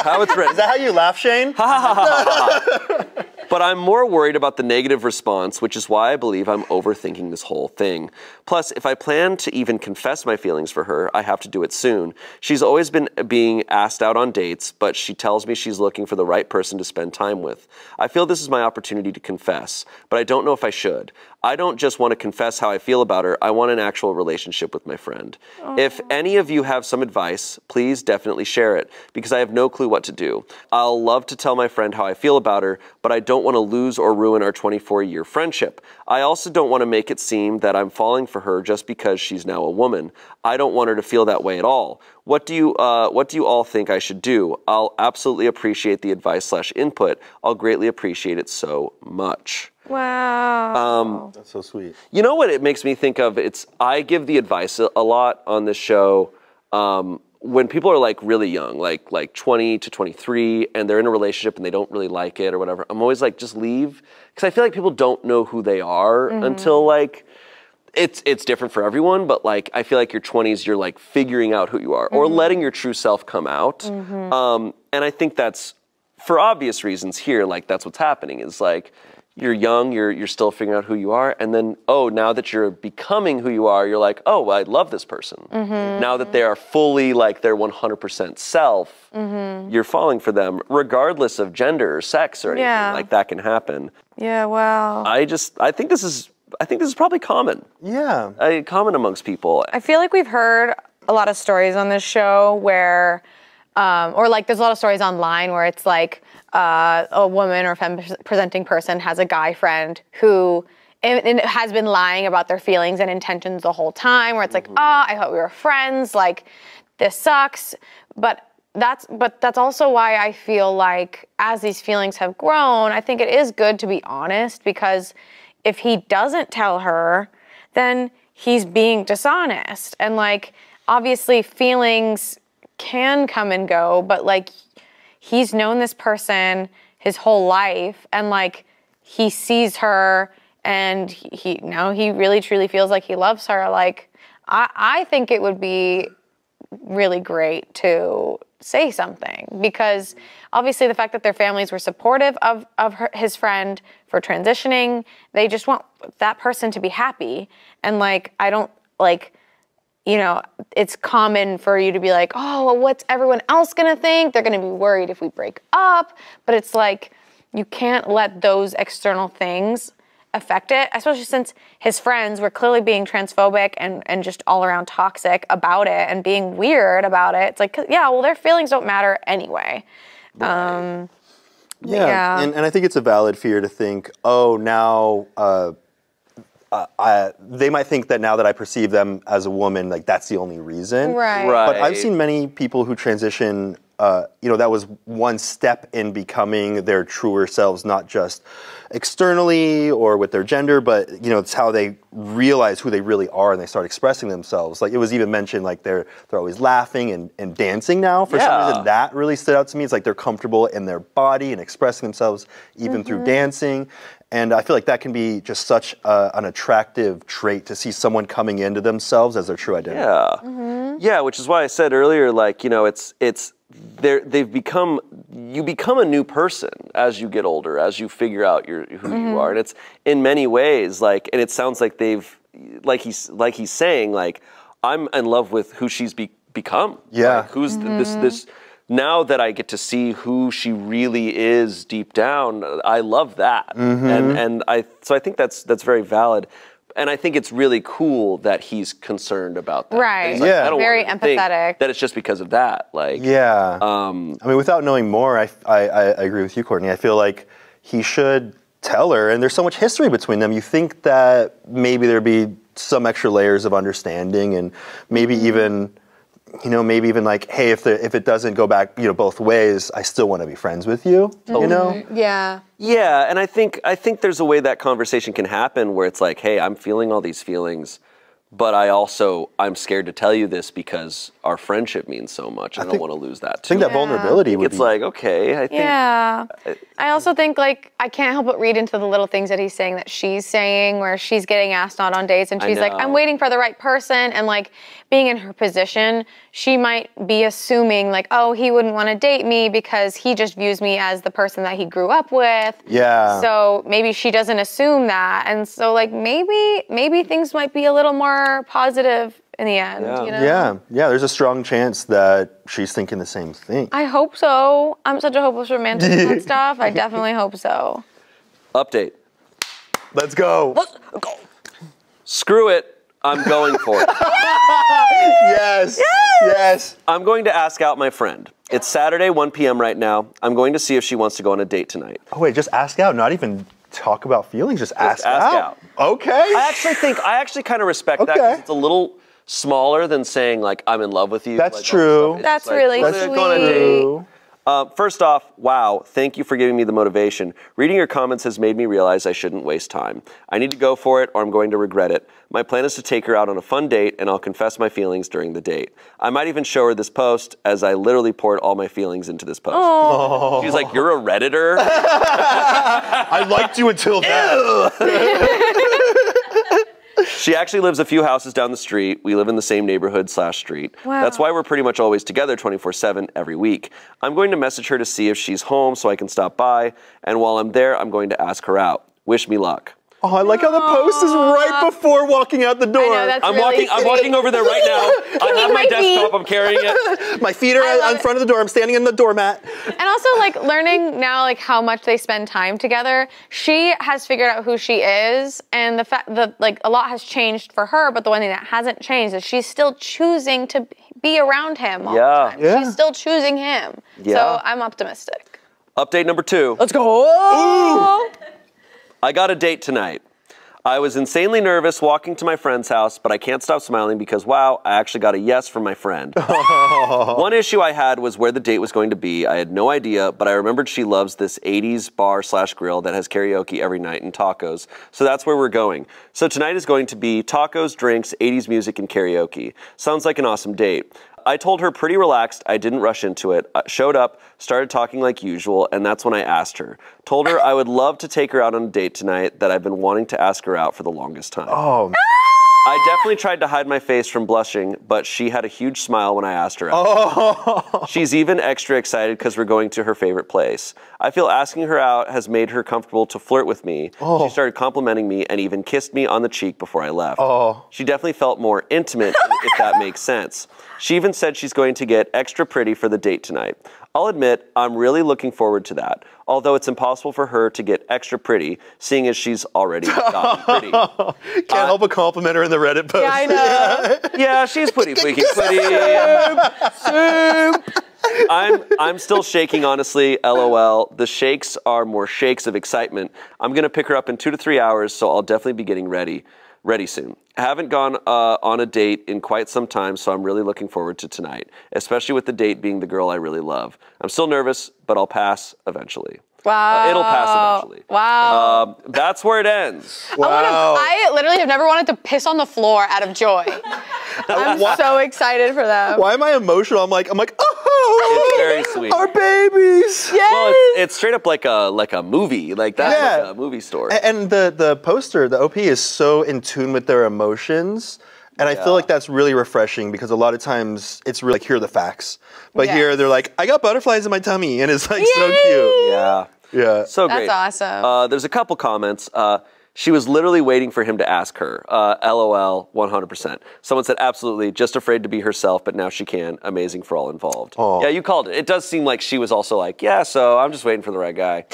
How it's written. Is that how you laugh, Shane? Ha ha ha ha ha. But I'm more worried about the negative response, which is why I believe I'm overthinking this whole thing. Plus, if I plan to even confess my feelings for her, I have to do it soon. She's always been being asked out on dates, but she tells me she's looking for the right person to spend time with. I feel this is my opportunity to confess, but I don't know if I should. I don't just want to confess how I feel about her, I want an actual relationship with my friend. If any of you have some advice, please definitely share it, because I have no clue what to do. I'll love to tell my friend how I feel about her, but I don't want to lose or ruin our 24-year friendship. I also don't want to make it seem that I'm falling for her just because she's now a woman. I don't want her to feel that way at all. What do you all think I should do? I'll absolutely appreciate the advice/input. I'll greatly appreciate it so much. Wow. That's so sweet. You know what it makes me think of? I give the advice a lot on this show when people are like really young, like 20 to 23, and they're in a relationship and they don't really like it or whatever. I'm always like, just leave, because I feel like people don't know who they are until like it's different for everyone. But like I feel like your 20s, you're like figuring out who you are or letting your true self come out. And I think that's for obvious reasons here. Like that's what's happening is like. You're young, you're still figuring out who you are, and then, oh, now that you're becoming who you are, you're like, oh, I love this person. Now that they are fully like their 100% self, you're falling for them, regardless of gender or sex or anything. Like that can happen. Yeah, wow. I think this is probably common. Yeah. Common amongst people. I feel like we've heard a lot of stories on this show where, or like there's a lot of stories online where it's like, a woman or femme-presenting person has a guy friend who has been lying about their feelings and intentions the whole time, where it's like, I thought we were friends, like, this sucks. But that's also why I feel like as these feelings have grown, I think it is good to be honest, because if he doesn't tell her, then he's being dishonest. And like, obviously feelings can come and go, but like, he's known this person his whole life, and like he sees her and he really truly feels like he loves her. Like I think it would be really great to say something, because obviously the fact that their families were supportive of his friend for transitioning, they just want that person to be happy. And like, I don't like, you know, it's common for you to be like, oh, well, what's everyone else gonna think? They're gonna be worried if we break up. But it's like, you can't let those external things affect it, especially since his friends were clearly being transphobic and just all around toxic about it and being weird about it. It's like, yeah, well, their feelings don't matter anyway. Yeah. And I think it's a valid fear to think, oh, now they might think that now that I perceive them as a woman, like that's the only reason. Right. But I've seen many people who transition, that was one step in becoming their truer selves, not just externally or with their gender, but, it's how they realize who they really are and they start expressing themselves. Like it was even mentioned, like they're always laughing and dancing now. For some reason, that really stood out to me. It's like they're comfortable in their body and expressing themselves even through dancing. And I feel like that can be just such an attractive trait to see someone coming into themselves as their true identity. Yeah, yeah, which is why I said earlier, like, you become a new person as you get older, as you figure out who you are, and it's in many ways like, and it sounds like like he's saying like, I'm in love with who she's become. Yeah. Like, who's this? Now that I get to see who she really is deep down, I love that, and so I think that's very valid. And I think it's really cool that he's concerned about that. Right. Like, Yeah. I don't Very want to think empathetic. that it's just because of that. Like, Yeah. I mean, without knowing more, I agree with you, Courtney. I feel like he should tell her, and there's so much history between them. You think that maybe there'd be some extra layers of understanding, and maybe even, maybe even like, hey, if it doesn't go back, both ways, I still want to be friends with you. You know? Yeah. yeah, and I think there's a way that conversation can happen where it's like, hey, I'm feeling all these feelings, but I'm scared to tell you this because our friendship means so much. I don't want to lose that too. I think that vulnerability would It's be. like, okay, I think. Yeah. I also think, like, I can't help but read into the little things that he's saying that she's saying, where she's getting asked out on dates and she's like, I'm waiting for the right person. And, like, being in her position, she might be assuming, like, oh, he wouldn't want to date me because he just views me as the person that he grew up with. Yeah. So maybe she doesn't assume that. And so, like, maybe things might be a little more positive in the end, Yeah. There's a strong chance that she's thinking the same thing. I hope so. I'm such a hopeless romantic and stuff. I definitely hope so. Update. Let's go. Screw it. I'm going for it. Yes. I'm going to ask out my friend. It's Saturday, 1 p.m. right now. I'm going to see if she wants to go on a date tonight. Oh wait, just ask out, not even talk about feelings. Just ask out. Okay. I actually kind of respect that because it's a little smaller than saying like I'm in love with you. That's like, true. That's really let's go on a date. True. First off, wow, thank you for giving me the motivation. Reading your comments has made me realize I shouldn't waste time. I need to go for it or I'm going to regret it. My plan is to take her out on a fun date and I'll confess my feelings during the date. I might even show her this post as I literally poured all my feelings into this post. Oh. She's like, you're a Redditor? I liked you until then. She actually lives a few houses down the street. We live in the same neighborhood/street. Wow. That's why we're pretty much always together 24/7 every week. I'm going to message her to see if she's home so I can stop by. And while I'm there, I'm going to ask her out. Wish me luck. Oh, I like how the post is right before walking out the door. I know, that's I'm really walking over there right now. I have my desktop. I'm carrying it. My feet are in front of the door. I'm standing in the doormat. And also, like, learning now, like, how much they spend time together. She has figured out who she is, and the fact that, like, a lot has changed for her, but the one thing that hasn't changed is she's still choosing to be around him all the time. Yeah. She's still choosing him. Yeah. So I'm optimistic. Update number 2. Let's go. I got a date tonight. I was insanely nervous walking to my friend's house, but I can't stop smiling because, wow, I actually got a yes from my friend. One issue I had was where the date was going to be. I had no idea, but I remembered she loves this 80s bar/grill that has karaoke every night and tacos. So that's where we're going. So tonight is going to be tacos, drinks, 80s music, and karaoke. Sounds like an awesome date. I told her pretty relaxed, I didn't rush into it, showed up, started talking like usual, and that's when I asked her. Told her I would love to take her out on a date tonight that I've been wanting to ask her out for the longest time. Oh. I definitely tried to hide my face from blushing, but she had a huge smile when I asked her out. Oh. She's even extra excited because we're going to her favorite place. I feel asking her out has made her comfortable to flirt with me. Oh. She started complimenting me and even kissed me on the cheek before I left. Oh. She definitely felt more intimate, if that makes sense. She even said she's going to get extra pretty for the date tonight. I'll admit, I'm really looking forward to that, although it's impossible for her to get extra pretty, seeing as she's already gotten pretty. Can't help but compliment her in the Reddit post. Yeah, I know. Yeah, she's pretty freaking pretty. I'm still shaking, honestly, LOL. The shakes are more shakes of excitement. I'm going to pick her up in 2 to 3 hours, so I'll definitely be getting ready soon. I haven't gone on a date in quite some time, so I'm really looking forward to tonight, especially with the date being the girl I really love. I'm still nervous, but I'll pass eventually. Wow. It'll pass eventually. Wow. That's where it ends. Wow. I literally have never wanted to piss on the floor out of joy. I'm so excited for them. Why am I emotional? I'm like, It's very sweet. our babies. Yes. Well, it's straight up like a movie. Like that's Yeah. like a movie story. And the poster, the OP is so in tune with their emotions. And I feel like that's really refreshing because a lot of times it's really like, here are the facts. But here they're like, I got butterflies in my tummy. And it's like so cute. Yeah. Yeah. So great. That's awesome. There's a couple comments. She was literally waiting for him to ask her. LOL, 100%. Someone said, absolutely, just afraid to be herself, but now she can. Amazing for all involved. Oh. Yeah, you called it. It does seem like she was also like, yeah, so I'm just waiting for the right guy.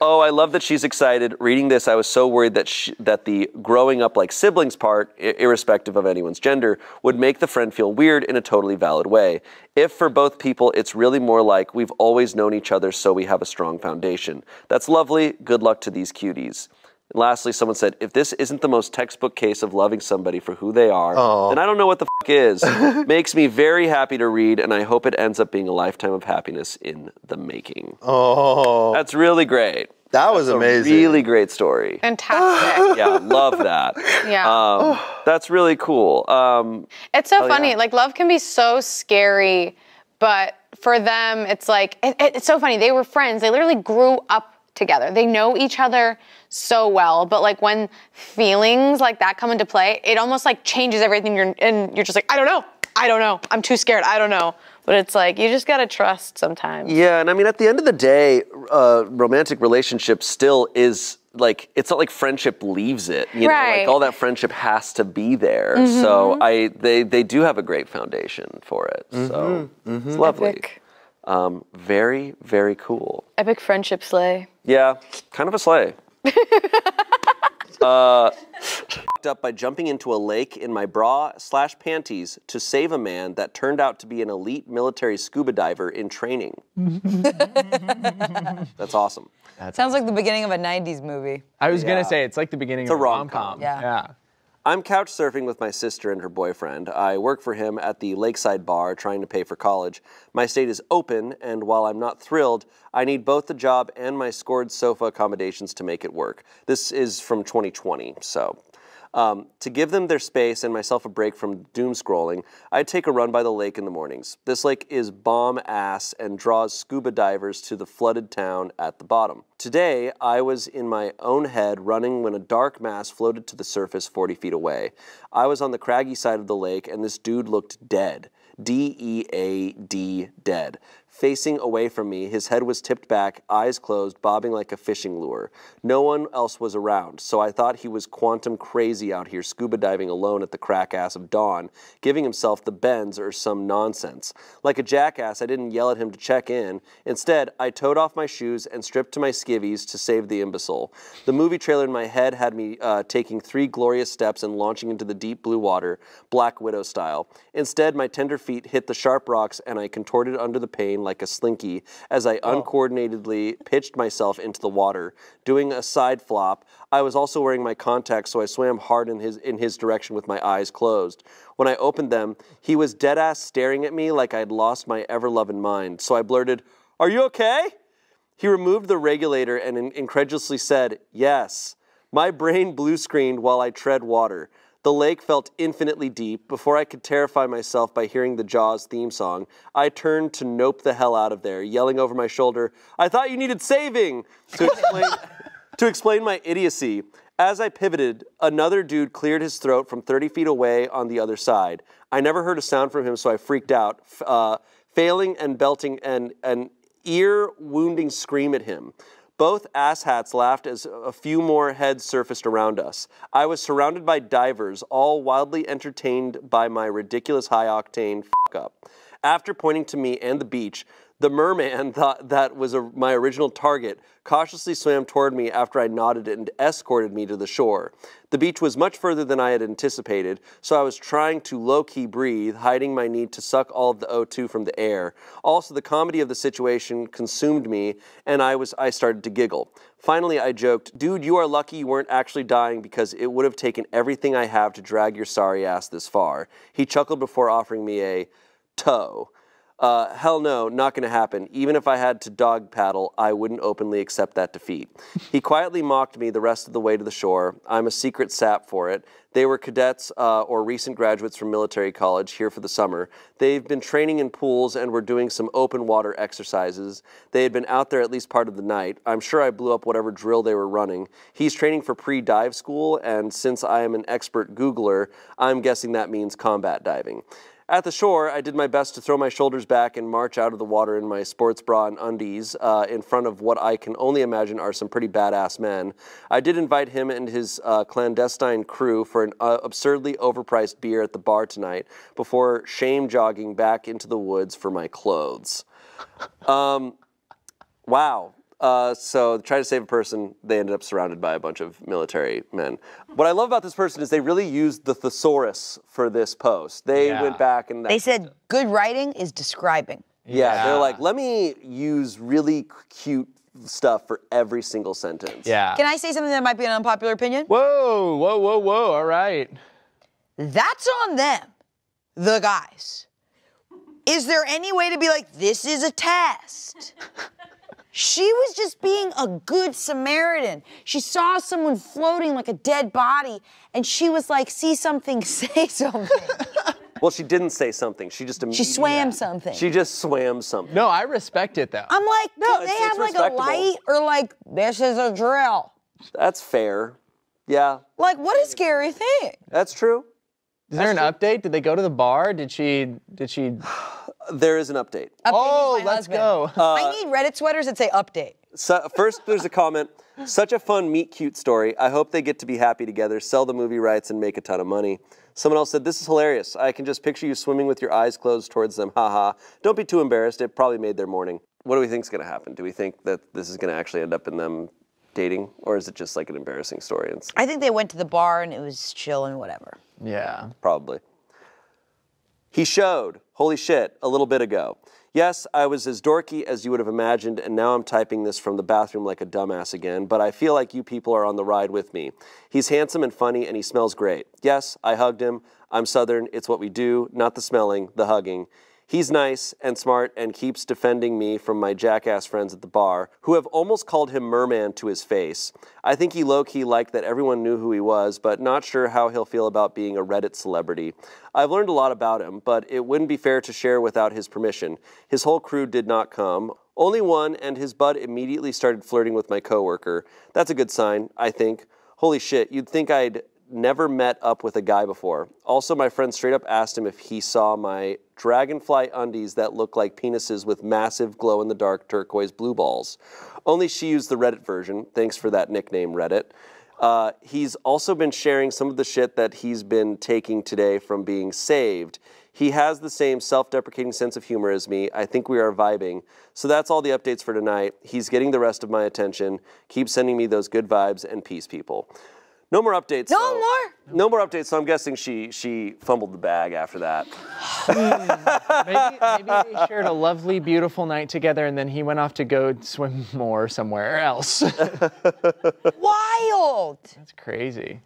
Oh, I love that she's excited. Reading this, I was so worried that the growing up like siblings part, irrespective of anyone's gender, would make the friend feel weird in a totally valid way. If for both people, it's really more like we've always known each other, so we have a strong foundation. That's lovely. Good luck to these cuties. And lastly, someone said, if this isn't the most textbook case of loving somebody for who they are, then I don't know what the f*** is. Makes me very happy to read, and I hope it ends up being a lifetime of happiness in the making. Oh. That's really great. That was amazing. A really great story. Fantastic. Yeah, love that. Yeah. That's really cool. It's so funny. Like, love can be so scary, but for them, it's like, it's so funny. They were friends. They literally grew up together. They know each other so well, but like when feelings like that come into play, it almost like changes everything. You're just like, I don't know. I'm too scared. I don't know. But it's like, you just gotta trust sometimes. Yeah, and I mean, at the end of the day, romantic relationship still is like, it's not like friendship leaves it. You know, like all that friendship has to be there. So they do have a great foundation for it. So it's lovely. Epic. Very, very cool. Epic friendship sleigh. Yeah, kind of a sleigh. Up by jumping into a lake in my bra/panties to save a man that turned out to be an elite military scuba diver in training. That's awesome. Sounds like the beginning of a 90s movie. I was going to say, it's like the beginning of a rom-com. Yeah. I'm couch surfing with my sister and her boyfriend. I work for him at the lakeside bar trying to pay for college. My state is open, and while I'm not thrilled, I need both the job and my scored sofa accommodations to make it work. This is from 2020, so. To give them their space and myself a break from doom scrolling, I take a run by the lake in the mornings. This lake is bomb ass and draws scuba divers to the flooded town at the bottom. Today, I was in my own head running when a dark mass floated to the surface 40 feet away. I was on the craggy side of the lake and this dude looked dead. D-E-A-D, dead. Facing away from me, his head was tipped back, eyes closed, bobbing like a fishing lure. No one else was around, so I thought he was quantum crazy out here scuba diving alone at the crack ass of dawn, giving himself the bends or some nonsense. Like a jackass, I didn't yell at him to check in. Instead, I towed off my shoes and stripped to my skivvies to save the imbecile. The movie trailer in my head had me taking 3 glorious steps and launching into the deep blue water, Black Widow style. Instead, my tender feet hit the sharp rocks and I contorted under the pain like a slinky as I uncoordinatedly pitched myself into the water. Doing a side flop, I was also wearing my contacts, so I swam hard in his direction with my eyes closed. When I opened them, he was dead-ass staring at me like I had lost my ever-loving mind. So I blurted, "Are you okay?" He removed the regulator and incredulously said, "Yes." My brain blue-screened while I tread water. The lake felt infinitely deep. Before I could terrify myself by hearing the Jaws theme song, I turned to nope the hell out of there, yelling over my shoulder, "I thought you needed saving!" to explain my idiocy. As I pivoted, another dude cleared his throat from 30 feet away on the other side. I never heard a sound from him, so I freaked out, failing and belting an ear-wounding scream at him. Both asshats laughed as a few more heads surfaced around us. I was surrounded by divers, all wildly entertained by my ridiculous high-octane fuck-up. After pointing to me and the beach, the merman thought that was my original target, cautiously swam toward me after I nodded and escorted me to the shore. The beach was much further than I had anticipated, so I was trying to low-key breathe, hiding my need to suck all of the O2 from the air. Also, the comedy of the situation consumed me, and I started to giggle. Finally, I joked, "Dude, you are lucky you weren't actually dying because it would have taken everything I have to drag your sorry ass this far." He chuckled before offering me a tow. Hell no, not gonna happen. Even if I had to dog paddle, I wouldn't openly accept that defeat. He quietly mocked me the rest of the way to the shore. I'm a secret sap for it. They were cadets or recent graduates from military college here for the summer. They've been training in pools and were doing some open water exercises. They had been out there at least part of the night. I'm sure I blew up whatever drill they were running. He's training for pre-dive school, and since I am an expert Googler, I'm guessing that means combat diving. At the shore, I did my best to throw my shoulders back and march out of the water in my sports bra and undies in front of what I can only imagine are some pretty badass men. I did invite him and his clandestine crew for an absurdly overpriced beer at the bar tonight before shame jogging back into the woods for my clothes. Wow. So try to save a person, they ended up surrounded by a bunch of military men. What I love about this person is they really used the thesaurus for this post. They went back and... They said good writing is describing. Yeah, they're like, let me use really cute stuff for every single sentence. Yeah. Can I say something that might be an unpopular opinion? Whoa, whoa, whoa, whoa, all right. That's on them, the guys. Is there any way to be like, this is a test? She was just being a good Samaritan. She saw someone floating like a dead body, and she was like, see something, say something. Well, she didn't say something. She just immediately... She swam something. She just swam something. No, I respect it, though. I'm like, No, do they it's have like a respectable. light or like, this is a drill? That's fair. Yeah, Like, what a scary thing. that's true. Is there an update? Did they go to the bar? Did she? There is an update. Oh, Update my let's husband. go. I need Reddit sweaters that say update. So, first, there's a comment. Such a fun meet-cute story. I hope they get to be happy together, sell the movie rights, and make a ton of money. Someone else said, this is hilarious. I can just picture you swimming with your eyes closed towards them. Haha. Don't be too embarrassed. It probably made their morning. What do we think is going to happen? Do we think that this is going to actually end up in them dating? Or is it just like an embarrassing story? I think they went to the bar and it was chill and whatever. Yeah. Probably. He showed, holy shit, a little bit ago. Yes, I was as dorky as you would have imagined, and now I'm typing this from the bathroom like a dumbass again, but I feel like you people are on the ride with me. He's handsome and funny, and he smells great. Yes, I hugged him. I'm Southern. It's what we do, not the smelling, the hugging. He's nice and smart and keeps defending me from my jackass friends at the bar, who have almost called him merman to his face. I think he low-key liked that everyone knew who he was, but not sure how he'll feel about being a Reddit celebrity. I've learned a lot about him, but it wouldn't be fair to share without his permission. His whole crew did not come. Only one, and his bud immediately started flirting with my coworker. That's a good sign, I think. Holy shit, you'd think I'd never met up with a guy before. Also, my friend straight up asked him if he saw my dragonfly undies that look like penises with massive glow-in-the-dark turquoise blue balls. Only she used the Reddit version. Thanks for that nickname, Reddit. He's also been sharing some of the shit that he's been taking today from being saved. He has the same self-deprecating sense of humor as me. I think we are vibing. So that's all the updates for tonight. He's getting the rest of my attention. Keep sending me those good vibes and peace, people. No more updates. No more? No more updates, so I'm guessing she fumbled the bag after that. Maybe they shared a lovely, beautiful night together, and then he went off to go swim more somewhere else. Wild. That's crazy.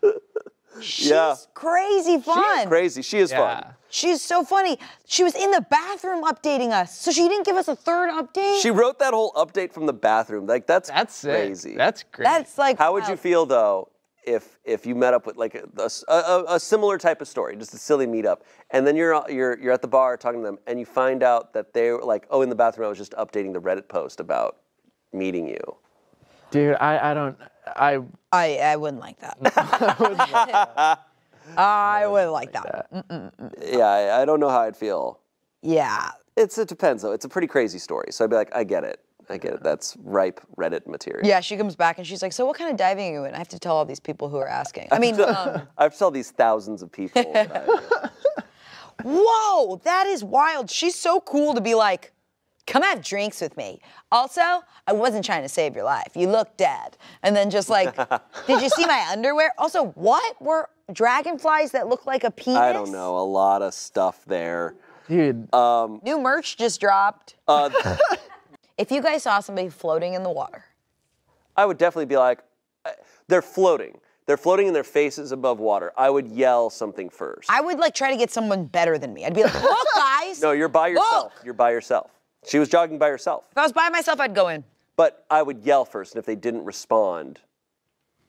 She's crazy fun. She's crazy. She is fun. She's so funny. She was in the bathroom updating us, so she didn't give us a third update. She wrote that whole update from the bathroom. Like, that's crazy. Sick. That's great. That's like, how would you feel, though, if you met up with like a similar type of story, just a silly meetup, and then you're at the bar talking to them, and you find out that they were like, oh, in the bathroom I was just updating the Reddit post about meeting you. Dude, I wouldn't like that. I wouldn't like that. Yeah, I don't know how I'd feel. Yeah. It depends, though. It's a pretty crazy story, so I'd be like, I get it. That's ripe Reddit material. Yeah, she comes back and she's like, so what kind of diving are you in? I have to tell all these people who are asking. I mean, I have to tell these thousands of people. Whoa, that is wild. She's so cool to be like, come have drinks with me. Also, I wasn't trying to save your life. You look dead. And then just like, did you see my underwear? Also, what were dragonflies that look like a penis? I don't know. A lot of stuff there. Dude. New merch just dropped. If you guys saw somebody floating in the water. I would definitely be like, they're floating. They're floating and their faces above water. I would yell something first. I would like try to get someone better than me. I'd be like, look, guys. No, you're by yourself. Look. You're by yourself. She was jogging by herself. If I was by myself, I'd go in. But I would yell first, and if they didn't respond,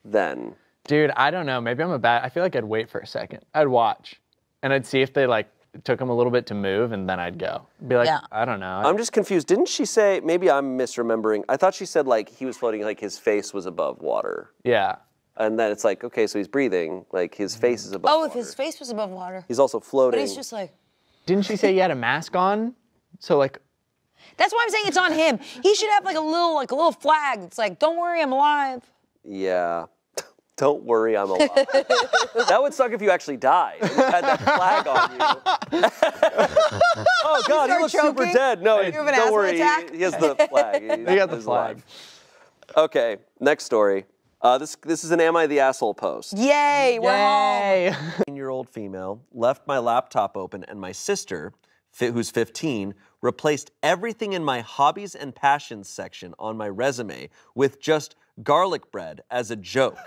then. Dude, I don't know. Maybe I feel like I'd wait for a second. I'd watch, and I'd see if they like took them a little bit to move, and then I'd go. Be like, I don't know. I'm just confused. Didn't she say, maybe I'm misremembering, I thought she said like he was floating, like his face was above water. Yeah. And then it's like, okay, so he's breathing, like his face is above water. If his face was above water. He's also floating. But he's just like. Didn't she say you had a mask on? So like. That's why I'm saying it's on him. He should have like a little flag. It's like, don't worry, I'm alive. Yeah. Don't worry, I'm alive. That would suck if you actually died and you had that flag on you. Oh God, he looks super dead. No, don't worry. He has the flag. He got the flag. Okay, next story. This is an Am I the Asshole post. Yay, we're home. 18-year-old female left my laptop open and my sister, who's 15, replaced everything in my hobbies and passions section on my resume with just garlic bread as a joke.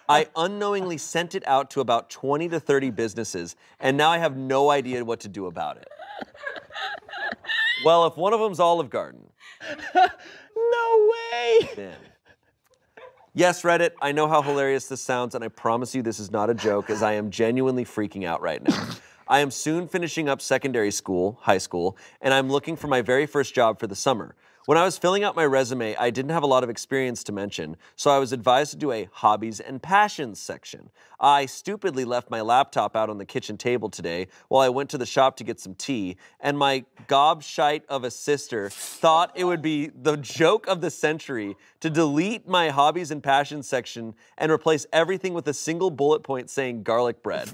I unknowingly sent it out to about 20 to 30 businesses, and now I have no idea what to do about it. Well, if one of them's Olive Garden. No way! Then. Yes, Reddit, I know how hilarious this sounds, and I promise you this is not a joke, as I am genuinely freaking out right now. I am soon finishing up secondary school, high school, and I'm looking for my very first job for the summer. When I was filling out my resume, I didn't have a lot of experience to mention, so I was advised to do a hobbies and passions section. I stupidly left my laptop out on the kitchen table today while I went to the shop to get some tea, and my gobshite of a sister thought it would be the joke of the century to delete my hobbies and passions section and replace everything with a single bullet point saying garlic bread.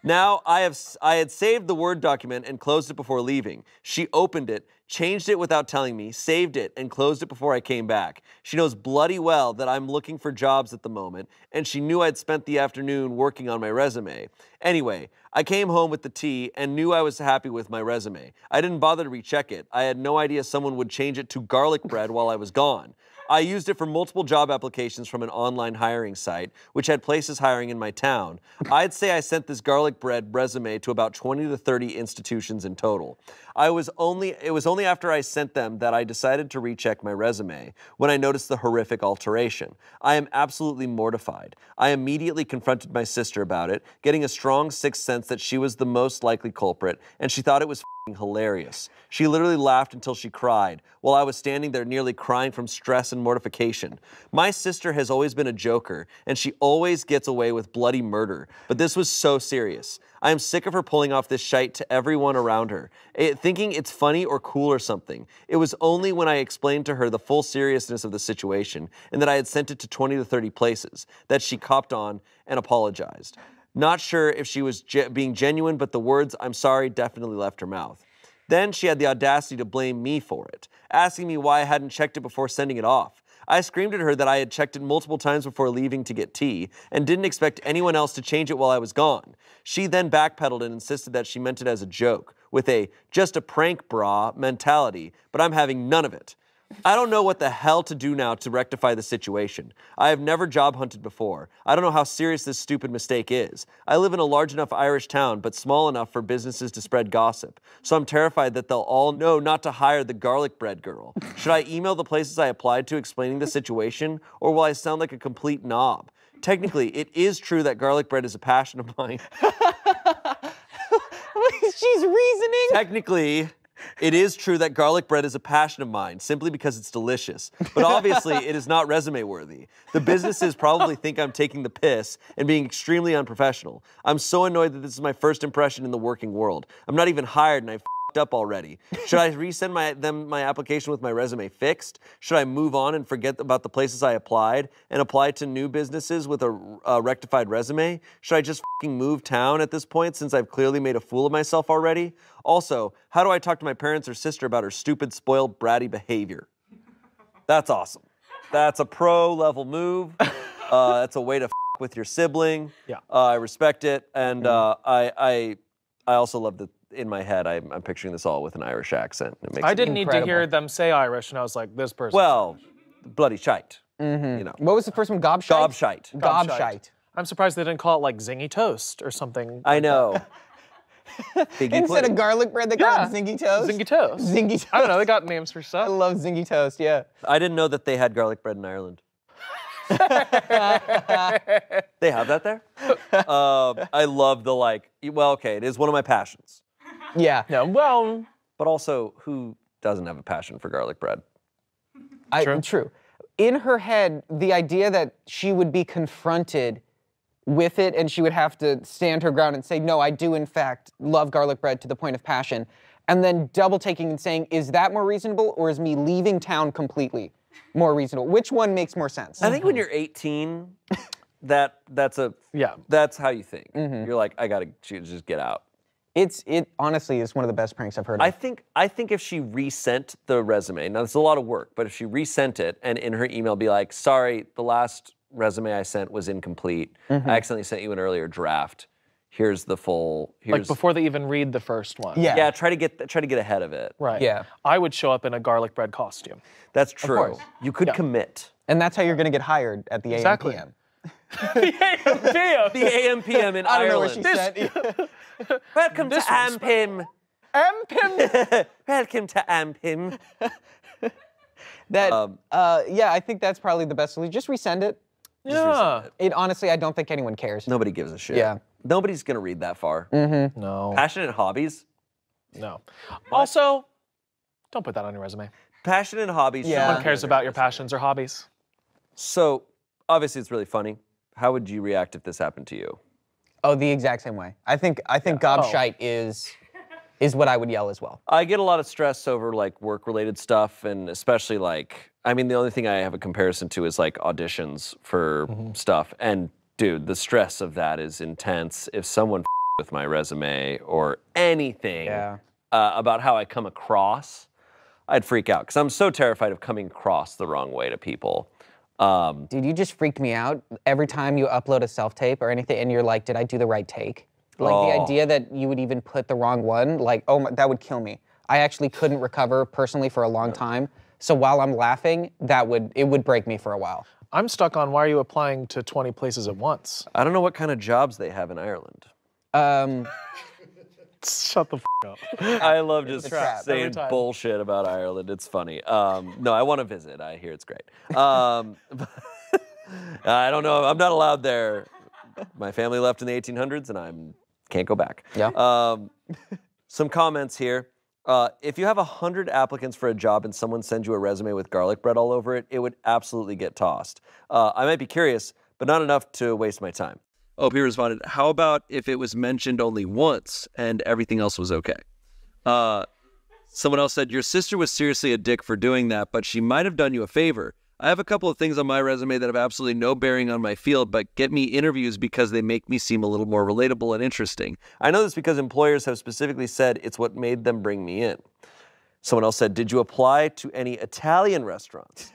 Now, I had saved the Word document and closed it before leaving. She opened it, changed it without telling me, saved it, and closed it before I came back. She knows bloody well that I'm looking for jobs at the moment, and she knew I'd spent the afternoon working on my resume. Anyway, I came home with the tea and knew I was happy with my resume. I didn't bother to recheck it. I had no idea someone would change it to garlic bread while I was gone. I used it for multiple job applications from an online hiring site, which had places hiring in my town. I'd say I sent this garlic bread resume to about 20 to 30 institutions in total. It was only after I sent them that I decided to recheck my resume when I noticed the horrific alteration. I am absolutely mortified. I immediately confronted my sister about it, getting a strong sixth sense that she was the most likely culprit, and she thought it was hilarious. She literally laughed until she cried, while I was standing there nearly crying from stress and mortification. My sister has always been a joker, and she always gets away with bloody murder, but this was so serious. I am sick of her pulling off this shite to everyone around her, thinking it's funny or cool or something. It was only when I explained to her the full seriousness of the situation, and that I had sent it to 20 to 30 places, that she copped on and apologized. Not sure if she was being genuine, but the words, "I'm sorry," definitely left her mouth. Then she had the audacity to blame me for it, asking me why I hadn't checked it before sending it off. I screamed at her that I had checked it multiple times before leaving to get tea and didn't expect anyone else to change it while I was gone. She then backpedaled and insisted that she meant it as a joke, with a "just a prank, brah" mentality, but I'm having none of it. I don't know what the hell to do now to rectify the situation. I have never job hunted before. I don't know how serious this stupid mistake is. I live in a large enough Irish town, but small enough for businesses to spread gossip. So I'm terrified that they'll all know not to hire the garlic bread girl. Should I email the places I applied to explaining the situation, or will I sound like a complete knob? Technically, it is true that garlic bread is a passion of mine. She's reasoning. Technically, it is true that garlic bread is a passion of mine, simply because it's delicious. But obviously, it is not resume worthy. The businesses probably think I'm taking the piss and being extremely unprofessional. I'm so annoyed that this is my first impression in the working world. I'm not even hired and I f***ed up already. Should I resend them my application with my resume fixed? Should I move on and forget about the places I applied and apply to new businesses with a rectified resume? Should I just f***ing move town at this point since I've clearly made a fool of myself already? Also, how do I talk to my parents or sister about her stupid, spoiled, bratty behavior? That's awesome. That's a pro-level move. That's a way to f*** with your sibling. Yeah. I respect it, and I also love that in my head I'm picturing this all with an Irish accent. It makes I it didn't need to hear them say Irish, and I was like, this person. Well, bloody shite. You know. What was the first one? Gobshite? Gobshite. Gobshite. I'm surprised they didn't call it like zingy toast or something. I know. Instead of garlic bread, they call it zingy toast? Zingy toast. Zingy toast. I don't know, they got names for stuff. I love zingy toast, yeah. I didn't know that they had garlic bread in Ireland. They have that there? I love the well, okay, it is one of my passions. Yeah. Yeah, well. But also, who doesn't have a passion for garlic bread? True. In her head, the idea that she would be confronted with it, and she would have to stand her ground and say, no, I do in fact love garlic bread to the point of passion, and then double taking and saying, is that more reasonable, or is me leaving town completely more reasonable? Which one makes more sense? I think when you're 18, that's how you think. You're like, I gotta just get out. It honestly is one of the best pranks I've heard of. I think if she resent the resume, now it's a lot of work, but if she resent it and in her email be like, sorry, the last resume I sent was incomplete. I accidentally sent you an earlier draft. Here's the full. Like before they even read the first one. Yeah. Yeah. Try to get ahead of it. Right. Yeah. I would show up in a garlic bread costume. That's true. course. You could commit. And that's how you're going to get hired at the Exactly. AM/PM. The AM/PM in I don't know what Ireland. she said. Welcome to AMPIM. AMPIM. Welcome to AMPIM. Yeah, I think that's probably the best solution. Just resend it. Yeah. It honestly, I don't think anyone cares. Nobody gives a shit. Yeah. Nobody's gonna read that far. No. Passionate hobbies. No. Also, don't put that on your resume. Passionate hobbies. Yeah. No one cares about your passions or hobbies. So, obviously, it's really funny. How would you react if this happened to you? Oh, the exact same way. I think gobshite is what I would yell as well. I get a lot of stress over like work-related stuff, and especially like, I mean, the only thing I have a comparison to is like auditions for stuff. And dude, the stress of that is intense. If someone with my resume or anything about how I come across, I'd freak out because I'm so terrified of coming across the wrong way to people. Dude, you just freaked me out every time you upload a self-tape or anything, and you're like, did I do the right take? Like the idea that you would even put the wrong one, like, oh, that would kill me. I actually couldn't recover personally for a long time. So while I'm laughing, it would break me for a while. I'm stuck on why are you applying to 20 places at once? I don't know what kind of jobs they have in Ireland. Shut the up. I love just trap. saying bullshit about Ireland. It's funny. No, I want to visit. I hear it's great. I don't know. I'm not allowed there. My family left in the 1800s, and I can't go back. Yeah. Some comments here. If you have 100 applicants for a job and someone sends you a resume with garlic bread all over it, it would absolutely get tossed. I might be curious, but not enough to waste my time. OP responded, how about if it was mentioned only once and everything else was okay? Someone else said, your sister was seriously a dick for doing that, but she might have done you a favor. I have a couple of things on my resume that have absolutely no bearing on my field, but get me interviews because they make me seem a little more relatable and interesting. I know this because employers have specifically said it's what made them bring me in. Someone else said, did you apply to any Italian restaurants?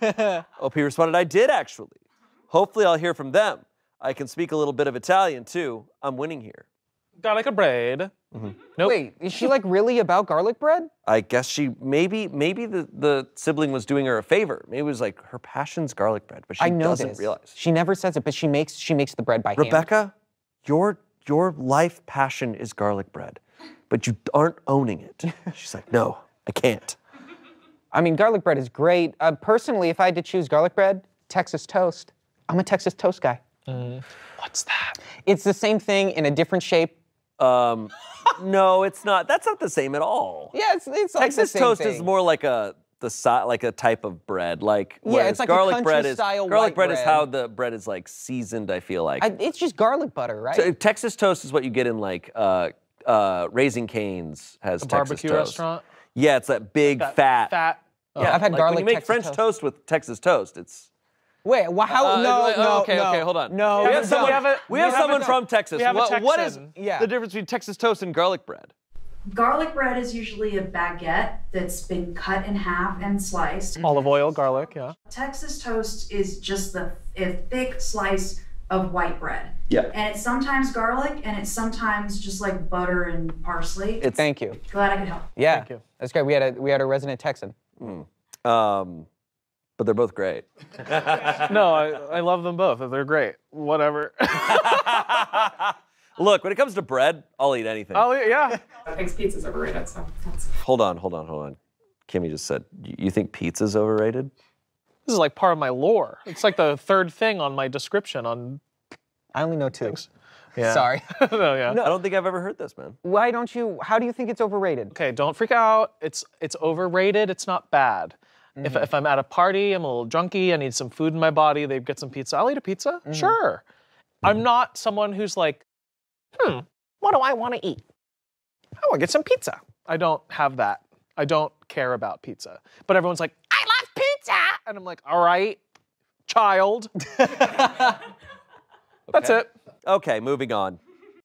OP responded, I did actually. Hopefully I'll hear from them. I can speak a little bit of Italian too. I'm winning here. Garlic bread. Nope. Wait, is she like really about garlic bread? I guess she, maybe the sibling was doing her a favor. Maybe it was like her passion's garlic bread, but she doesn't realize. She never says it, but she makes the bread by hand. Rebecca, your life passion is garlic bread, but you aren't owning it. She's like, no, I can't. I mean, garlic bread is great. Personally, if I had to choose garlic bread, Texas toast. I'm a Texas toast guy. What's that? It's the same thing in a different shape. No, it's not. That's not the same at all. Yeah, it's like Texas the same toast thing. is more like a type of bread. Like it's like garlic a bread is country-style garlic white bread is bread. how the bread is like seasoned. I feel like It's just garlic butter, right? So, Texas toast is what you get in like Raising Cane's has A Texas barbecue toast. restaurant? Yeah, it's that big fat. Yeah, I've had like garlic when you make Texas French toast with Texas toast. It's Wait, how? No, okay, hold on. No, we have someone a- from Texas. we have a What is Texan. the difference between Texas toast and garlic bread? Garlic bread is usually a baguette that's been cut in half and sliced. Olive oil, garlic, yeah. Texas toast is just a thick slice of white bread. Yeah. And it's sometimes garlic and it's sometimes just like butter and parsley. Thank you. Glad I could help. Yeah, Thank you. that's great. We had a resident Texan. But they're both great. No, I love them both. They're great. Whatever. Look, when it comes to bread, I'll eat anything. Oh, yeah. I think pizza's overrated, so that's... Hold on. Kimmy just said, you think pizza's overrated? This is like part of my lore. It's like the third thing on my description on... I only know 2. Yeah. Sorry. No, yeah. I don't think I've ever heard this, man. How do you think it's overrated? Okay, don't freak out. It's overrated. It's not bad. If I'm at a party, I'm a little drunky, I need some food in my body, they get some pizza, I'll eat a pizza, sure. I'm not someone who's like, what do I want to eat? I want to get some pizza. I don't have that. I don't care about pizza. But everyone's like, I love pizza! And I'm like, all right, child. That's it. Okay, moving on.